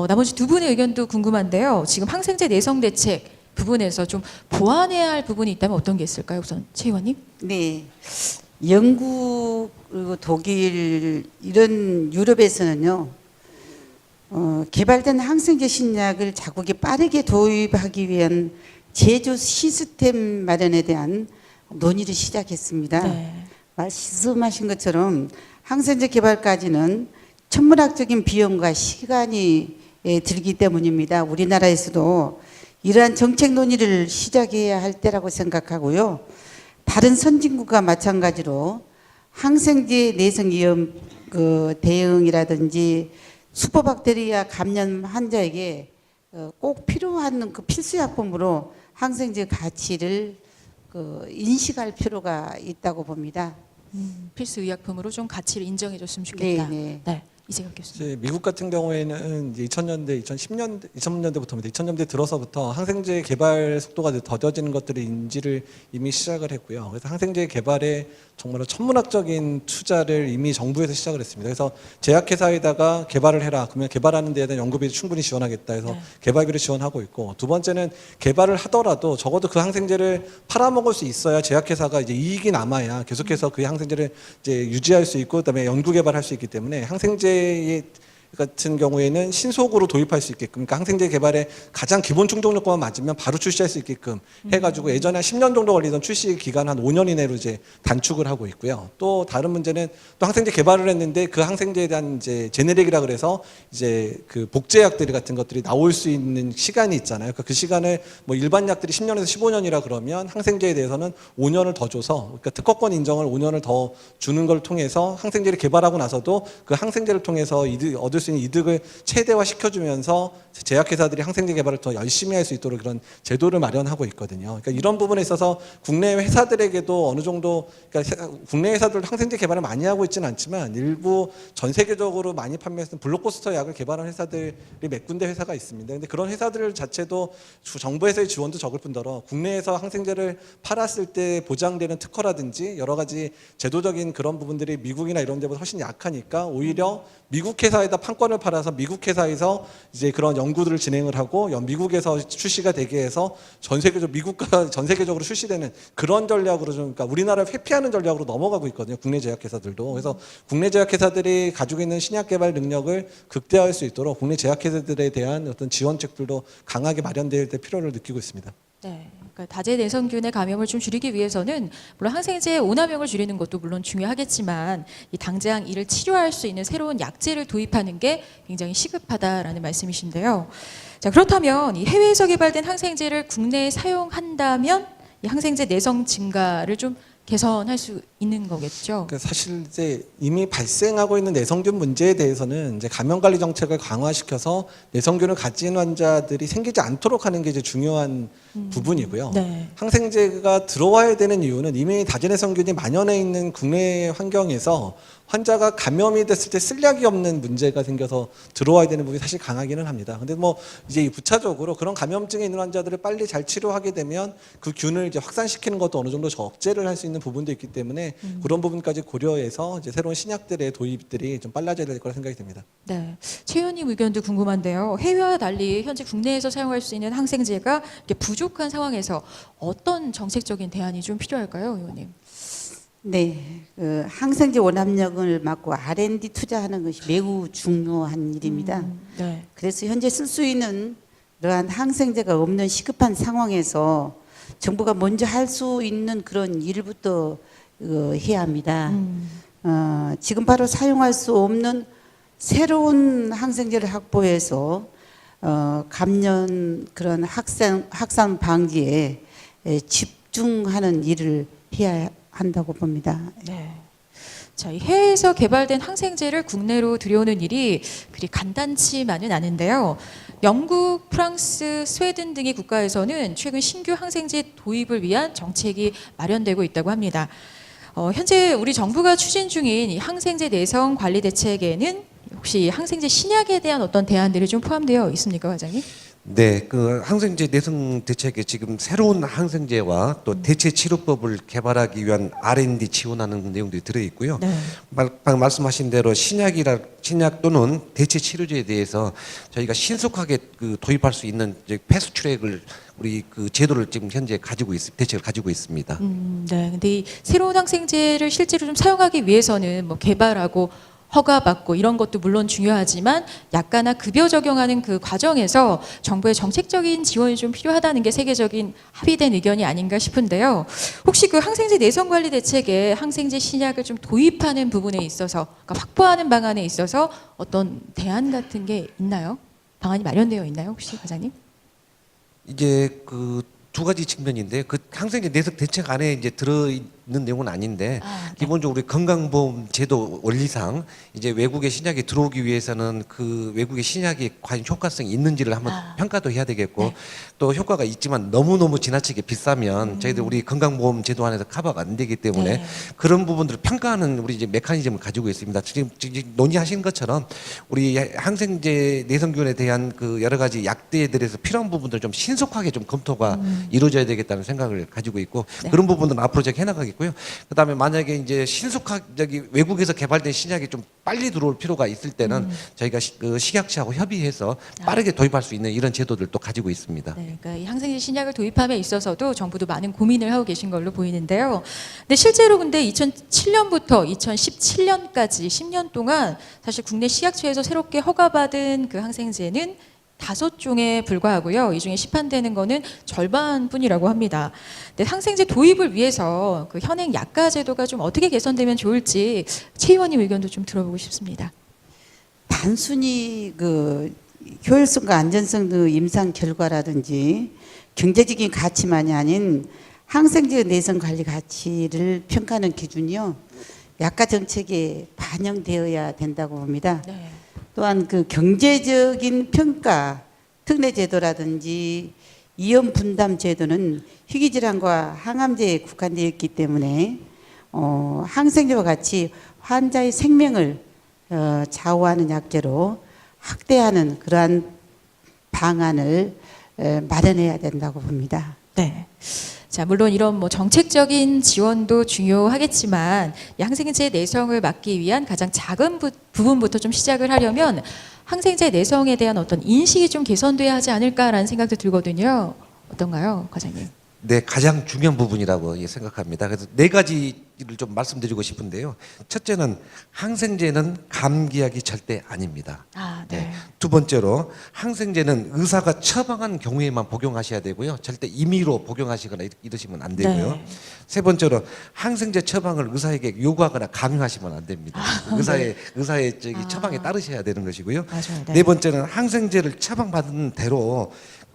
나머지 두 분의 의견도 궁금한데요. 지금 항생제 내성 대책 부분에서 좀 보완해야 할 부분이 있다면 어떤 게 있을까요? 우선 최 의원님. 네. 영국 그리고 독일 이런 유럽에서는요. 개발된 항생제 신약을 자국에 빠르게 도입하기 위한 제조 시스템 마련에 대한 논의를 시작했습니다. 네. 말씀하신 것처럼 항생제 개발까지는 천문학적인 비용과 시간이 들기 때문입니다. 우리나라에서도 이러한 정책 논의를 시작해야 할 때라고 생각하고요. 다른 선진국과 마찬가지로 항생제 내성 위험 대응이라든지 수포박테리아 감염 환자에게 꼭 필요한 그 필수약품으로 항생제 가치를 인식할 필요가 있다고 봅니다. 필수 의약품으로 좀 가치를 인정해줬으면 좋겠다. 네. 네. 이재갑 교수님. 이제 미국 같은 경우에는 이제 2000년대, 2010년대부터입니다. 2000년대 들어서부터 항생제 개발 속도가 더뎌지는 것들을 인지를 이미 시작을 했고요. 그래서 항생제 개발에 정말로 천문학적인 투자를 이미 정부에서 시작을 했습니다. 그래서 제약회사에다가 개발을 해라. 그러면 개발하는 데에 대한 연구비를 충분히 지원하겠다 해서 네. 개발비를 지원하고 있고, 두 번째는 개발을 하더라도 적어도 그 항생제를 팔아먹을 수 있어야 제약회사가 이제 이익이 남아야 계속해서 그 항생제를 이제 유지할 수 있고, 그다음에 연구 개발할 수 있기 때문에 항생제 같은 경우에는 신속으로 도입할 수 있게끔, 그러니까 항생제 개발에 가장 기본 충족 요건만 맞으면 바로 출시할 수 있게끔 해가지고 예전에 한 10년 정도 걸리던 출시 기간 한 5년 이내로 이제 단축을 하고 있고요. 또 다른 문제는 또 항생제 개발을 했는데 그 항생제에 대한 이제 제네릭이라 그래서 이제 그 복제약들 같은 것들이 나올 수 있는 시간이 있잖아요. 그러니까 그 시간을 뭐 일반 약들이 10년에서 15년이라 그러면 항생제에 대해서는 5년을 더 줘서, 그러니까 특허권 인정을 5년을 더 주는 걸 통해서 항생제를 개발하고 나서도 그 항생제를 통해서 얻을 수 있는 이득을 최대화 시켜주면서 제약회사들이 항생제 개발을 더 열심히 할 수 있도록 그런 제도를 마련하고 있거든요. 그러니까 이런 부분에 있어서 국내 회사들에게도 어느 정도, 그러니까 국내 회사들도 항생제 개발을 많이 하고 있지는 않지만 일부 전 세계적으로 많이 판매했던 블록버스터 약을 개발한 회사들이 몇 군데 회사가 있습니다. 근데 그런 회사들 자체도 정부에서의 지원도 적을 뿐더러 국내에서 항생제를 팔았을 때 보장되는 특허라든지 여러 가지 제도적인 그런 부분들이 미국이나 이런 데보다 훨씬 약하니까 오히려 미국 회사에다 판권을 팔아서 미국 회사에서 이제 그런 연구들을 진행을 하고 미국에서 출시가 되게 해서 전 세계적으로 출시되는 그런 전략으로 좀, 그러니까 우리나라를 회피하는 전략으로 넘어가고 있거든요. 국내 제약회사들도. 그래서 국내 제약회사들이 가지고 있는 신약 개발 능력을 극대화할 수 있도록 국내 제약회사들에 대한 어떤 지원책들도 강하게 마련될 때 필요를 느끼고 있습니다. 네, 그러니까 다제 내성균의 감염을 좀 줄이기 위해서는 물론 항생제의 오남용을 줄이는 것도 물론 중요하겠지만 이 당장 이를 치료할 수 있는 새로운 약제를 도입하는 게 굉장히 시급하다라는 말씀이신데요. 자, 그렇다면 이 해외에서 개발된 항생제를 국내에 사용한다면 이 항생제 내성 증가를 좀 개선할 수 있는 거겠죠. 그러니까 사실 이제 이미 발생하고 있는 내성균 문제에 대해서는 이제 감염관리 정책을 강화시켜서 내성균을 가진 환자들이 생기지 않도록 하는 게 이제 중요한 부분이고요. 네. 항생제가 들어와야 되는 이유는 이미 다제내성균이 만연해 있는 국내 환경에서 환자가 감염이 됐을 때 쓸약이 없는 문제가 생겨서 들어와야 되는 부분이 사실 강하기는 합니다. 근데 뭐 이제 부차적으로 그런 감염증에 있는 환자들을 빨리 잘 치료하게 되면 그 균을 이제 확산시키는 것도 어느 정도 억제를 할 수 있는 부분도 있기 때문에 그런 부분까지 고려해서 이제 새로운 신약들의 도입들이 좀 빨라져야 될 거라 생각이 듭니다. 네, 최 의원님 의견도 궁금한데요. 해외와 달리 현재 국내에서 사용할 수 있는 항생제가 이렇게 부족한 상황에서 어떤 정책적인 대안이 좀 필요할까요, 의원님? 네, 항생제 오남용을 막고 R&D 투자하는 것이 매우 중요한 일입니다. 네. 그래서 현재 쓸 수 있는 그러한 항생제가 없는 시급한 상황에서 정부가 먼저 할 수 있는 그런 일부터 해야 합니다. 지금 바로 사용할 수 없는 새로운 항생제를 확보해서 감염 그런 확산 방지에 집중하는 일을 해야 한다고 봅니다. 네. 자, 이 해외에서 개발된 항생제를 국내로 들여오는 일이 그리 간단치만은 않은데요. 영국, 프랑스, 스웨덴 등의 국가에서는 최근 신규 항생제 도입을 위한 정책이 마련되고 있다고 합니다. 현재 우리 정부가 추진 중인 이 항생제 내성 관리 대책에는 혹시 항생제 신약에 대한 어떤 대안들이 좀 포함되어 있습니까, 과장님? 네, 그 항생제 내성 대책에 지금 새로운 항생제와 또 대체 치료법을 개발하기 위한 R&D 지원하는 내용들이 들어 있고요. 네. 방금 말씀하신 대로 신약 또는 대체 치료제에 대해서 저희가 신속하게 그 도입할 수 있는 이제 패스트 트랙을 우리 그 제도를 지금 현재 대책을 가지고 있습니다. 네. 근데 이 새로운 항생제를 실제로 좀 사용하기 위해서는 뭐 개발하고 허가받고 이런 것도 물론 중요하지만 약가나 급여 적용하는 그 과정에서 정부의 정책적인 지원이 좀 필요하다는 게 세계적인 합의된 의견이 아닌가 싶은데요. 혹시 그 항생제 내성 관리 대책에 항생제 신약을 좀 도입하는 부분에 있어서, 그러니까 확보하는 방안에 있어서 어떤 대안 같은 게 있나요? 방안이 마련되어 있나요, 혹시 과장님? 이게 그 두 가지 측면인데 그 항생제 내성 대책 안에 이제 들어 있는 내용은 아닌데 네. 기본적으로 우리 건강보험 제도 원리상 이제 외국의 신약이 들어오기 위해서는 그 외국의 신약이 과연 효과성이 있는지를 한번 평가도 해야 되겠고 네. 또 효과가 있지만 너무너무 지나치게 비싸면 저희들 우리 건강보험 제도 안에서 커버가 안 되기 때문에 네. 그런 부분들을 평가하는 우리 이제 메커니즘을 가지고 있습니다. 지금 논의하신 것처럼 우리 항생제 내성균에 대한 그 여러 가지 약대들에서 필요한 부분들 좀 신속하게 좀 검토가 이루어져야 되겠다는 생각을 가지고 있고 네. 그런 부분들은 앞으로 제가 해나가겠고요. 그다음에 만약에 이제 신속하게 저기 외국에서 개발된 신약이 좀 빨리 들어올 필요가 있을 때는 저희가 그 식약처하고 협의해서 빠르게 도입할 수 있는 이런 제도들도 가지고 있습니다. 네, 그러니까 이 항생제 신약을 도입함에 있어서도 정부도 많은 고민을 하고 계신 걸로 보이는데요. 근데 실제로 근데 2007년부터 2017년까지 10년 동안 사실 국내 식약처에서 새롭게 허가받은 그 항생제는 5종에 불과하고요. 이 중에 시판되는 거는 절반뿐이라고 합니다. 근데 항생제 도입을 위해서 그 현행 약가 제도가 좀 어떻게 개선되면 좋을지 최 의원님 의견도 좀 들어보고 싶습니다. 단순히 그 효율성과 안전성 등 임상 결과라든지 경제적인 가치만이 아닌 항생제 내성 관리 가치를 평가하는 기준이요. 약가 정책에 반영되어야 된다고 봅니다. 네. 또한 그 경제적인 평가 특례 제도라든지 이연 분담 제도는 희귀질환과 항암제에 국한되어 있기 때문에 항생제와 같이 환자의 생명을 좌우하는 약제로 확대하는 그러한 방안을 마련해야 된다고 봅니다. 네. 자, 물론 이런 뭐 정책적인 지원도 중요하겠지만 이 항생제 내성을 막기 위한 가장 작은 부분부터 좀 시작을 하려면 항생제 내성에 대한 어떤 인식이 좀 개선돼야 하지 않을까라는 생각도 들거든요. 어떤가요, 과장님? 네, 가장 중요한 부분이라고 생각합니다. 그래서 4가지를 좀 말씀드리고 싶은데요. 첫째는 항생제는 감기약이 절대 아닙니다. 아, 네. 두 번째로 항생제는 의사가 처방한 경우에만 복용하셔야 되고요. 절대 임의로 복용하시거나 이러시면 안 되고요. 네. 세 번째로 항생제 처방을 의사에게 요구하거나 강요하시면 안 됩니다. 의사의 처방에 따르셔야 되는 것이고요. 맞아요. 네. 네 번째는 항생제를 처방받은 대로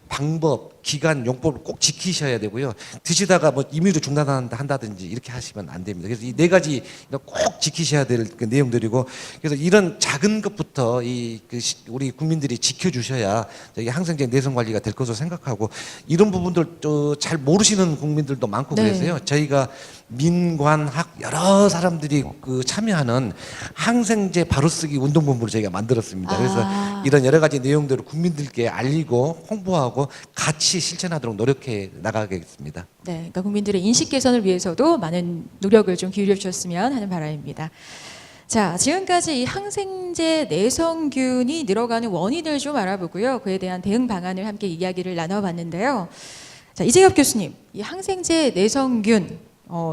방법, 기간, 용법을 꼭 지키셔야 되고요. 드시다가 뭐 임의로 중단한다든지 이렇게 하시면 안 됩니다. 그래서 이 4가지 꼭 지키셔야 될 그 내용들이고, 그래서 이런 작은 것부터 우리 국민들이 지켜주셔야 저희 항생제 내성 관리가 될 것으로 생각하고, 이런 부분들 잘 모르시는 국민들도 많고 네. 그래서요. 저희가 민관학 여러 사람들이 그 참여하는 항생제 바로쓰기 운동본부를 저희가 만들었습니다. 그래서 이런 여러 가지 내용들을 국민들께 알리고 홍보하고 같이 실천하도록 노력해 나가겠습니다. 네, 그러니까 국민들의 인식 개선을 위해서도 많은 노력을 좀 기울여 주셨으면 하는 바람입니다. 자, 지금까지 이 항생제 내성균이 늘어가는 원인을 좀 알아보고요. 그에 대한 대응 방안을 함께 이야기를 나눠봤는데요. 자, 이재엽 교수님, 이 항생제 내성균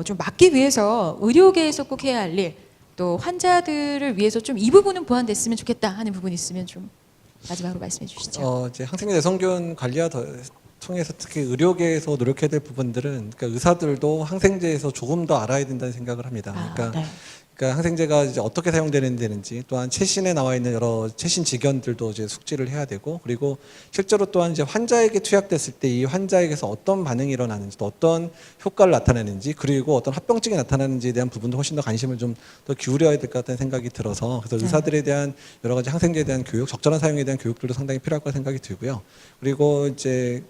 좀 막기 위해서 의료계에서 꼭 해야 할 일, 또 환자들을 위해서 좀 이 부분은 보완됐으면 좋겠다 하는 부분 있으면 좀 마지막으로 말씀해 주시죠. 이제 항생제 내성균 관리와 통해서 특히 의료계에서 노력해야 될 부분들은 그러니까 의사들도 항생제에서 조금 더 알아야 된다는 생각을 합니다. 그러니까 네. 그러니까 항생제가 이제 어떻게 사용되는지 또한 최신에 나와 있는 여러 최신 지견들도 이제 숙지를 해야 되고 그리고 실제로 또한 이제 환자에게 투약됐을 때 이 환자에게서 어떤 반응이 일어나는지 또 어떤 효과를 나타내는지 그리고 어떤 합병증이 나타나는지에 대한 부분도 훨씬 더 관심을 좀 더 기울여야 될 것 같다는 생각이 들어서 그래서 의사들에 대한 여러 가지 항생제에 대한 교육, 적절한 사용에 대한 교육들도 상당히 필요할 거라 생각이 들고요. 그리고 이제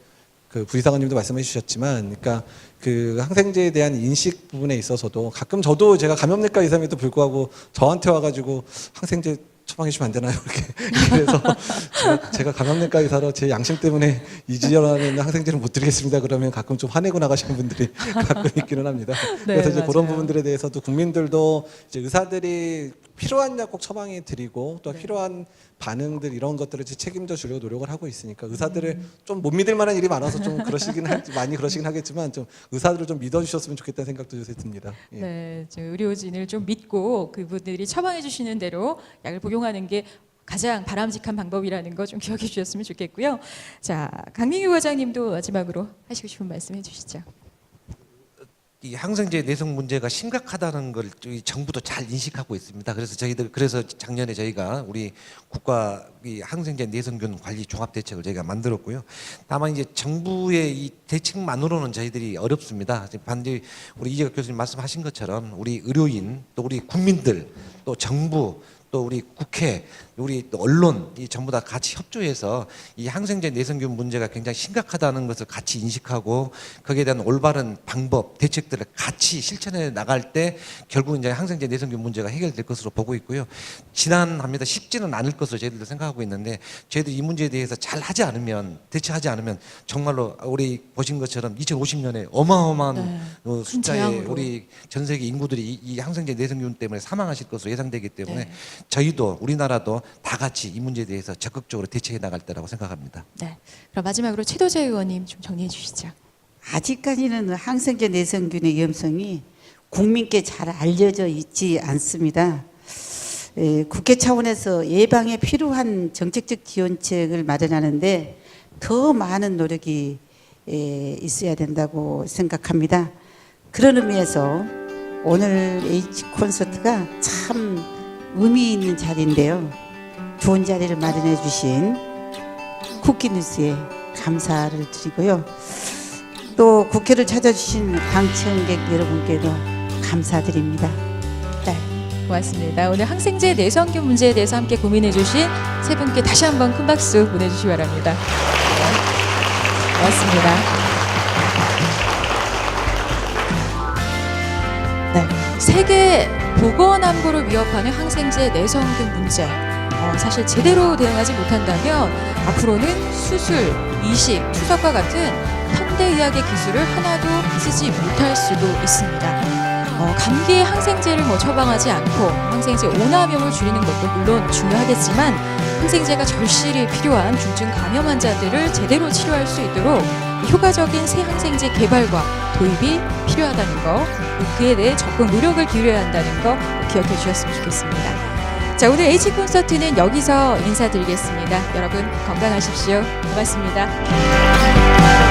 그 부의사관님도 말씀해 주셨지만, 그러니까 그 항생제에 대한 인식 부분에 있어서도 가끔 저도 제가 감염내과 의사임에도 불구하고 저한테 와가지고 항생제 처방해 주시면 안 되나요? 이렇게 그래서 제가 감염내과 의사로 제 양심 때문에 이 질환에는 항생제를 못 드리겠습니다. 그러면 가끔 좀 화내고 나가시는 분들이 가끔 있기는 합니다. 네, 그래서 이제 맞아요. 그런 부분들에 대해서도 국민들도 이제 의사들이 필요한 약 꼭 처방해 드리고 또 필요한 반응들 이런 것들을 이제 책임져 주려고 노력을 하고 있으니까 의사들을 좀 못 믿을 만한 일이 많아서 좀 많이 그러시긴 하겠지만 좀 의사들을 좀 믿어주셨으면 좋겠다는 생각도 요새 듭니다. 예. 네, 저 의료진을 좀 믿고 그분들이 처방해 주시는 대로 약을 복용하는 게 가장 바람직한 방법이라는 거 좀 기억해 주셨으면 좋겠고요. 자, 강민규 과장님도 마지막으로 하시고 싶은 말씀 해주시죠. 이 항생제 내성 문제가 심각하다는 걸 저희 정부도 잘 인식하고 있습니다. 그래서 작년에 저희가 우리 국가 이 항생제 내성균 관리 종합 대책을 저희가 만들었고요. 다만 이제 정부의 이 대책만으로는 저희들이 어렵습니다. 반드시 우리 이재갑 교수님 말씀하신 것처럼 우리 의료인 또 우리 국민들 또 정부 또 우리 국회, 우리 또 언론 이 전부 다 같이 협조해서 이 항생제 내성균 문제가 굉장히 심각하다는 것을 같이 인식하고 거기에 대한 올바른 방법, 대책들을 같이 실천해 나갈 때 결국 이제 항생제 내성균 문제가 해결될 것으로 보고 있고요. 지난합니다. 쉽지는 않을 것으로 저희들도 생각하고 있는데 저희도 이 문제에 대해서 잘 하지 않으면 대처하지 않으면 정말로 우리 보신 것처럼 2050년에 어마어마한 숫자의 재앙으로. 우리 전 세계 인구들이 이 항생제 내성균 때문에 사망하실 것으로 예상되기 때문에 네. 저희도 우리나라도 다 같이 이 문제에 대해서 적극적으로 대처해 나갈 때라고 생각합니다. 네, 그럼 마지막으로 최도재 의원님 좀 정리해 주시죠. 아직까지는 항생제 내성균의 위험성이 국민께 잘 알려져 있지 않습니다. 국회 차원에서 예방에 필요한 정책적 지원책을 마련하는데 더 많은 노력이 있어야 된다고 생각합니다. 그런 의미에서 오늘 H 콘서트가 참 의미 있는 자리인데요. 좋은 자리를 마련해 주신 쿠키뉴스에 감사를 드리고요. 또 국회를 찾아주신 방청객 여러분께도 감사드립니다. 네, 고맙습니다. 오늘 항생제 내성균 문제에 대해서 함께 고민해 주신 세 분께 다시 한번 큰 박수 보내주시기 바랍니다. 네, 고맙습니다. 네, 세계 보건 안보를 위협하는 항생제 내성균 문제. 사실 제대로 대응하지 못한다면 앞으로는 수술, 이식, 투석과 같은 현대의학의 기술을 하나도 쓰지 못할 수도 있습니다. 감기에 항생제를 처방하지 않고 항생제 오남용을 줄이는 것도 물론 중요하겠지만 항생제가 절실히 필요한 중증 감염 환자들을 제대로 치료할 수 있도록 효과적인 새 항생제 개발과 도입이 필요하다는 거, 그에 대해 적극 노력을 기울여야 한다는 거 기억해 주셨으면 좋겠습니다. 자, 오늘 H 콘서트는 여기서 인사드리겠습니다. 여러분 건강하십시오. 고맙습니다.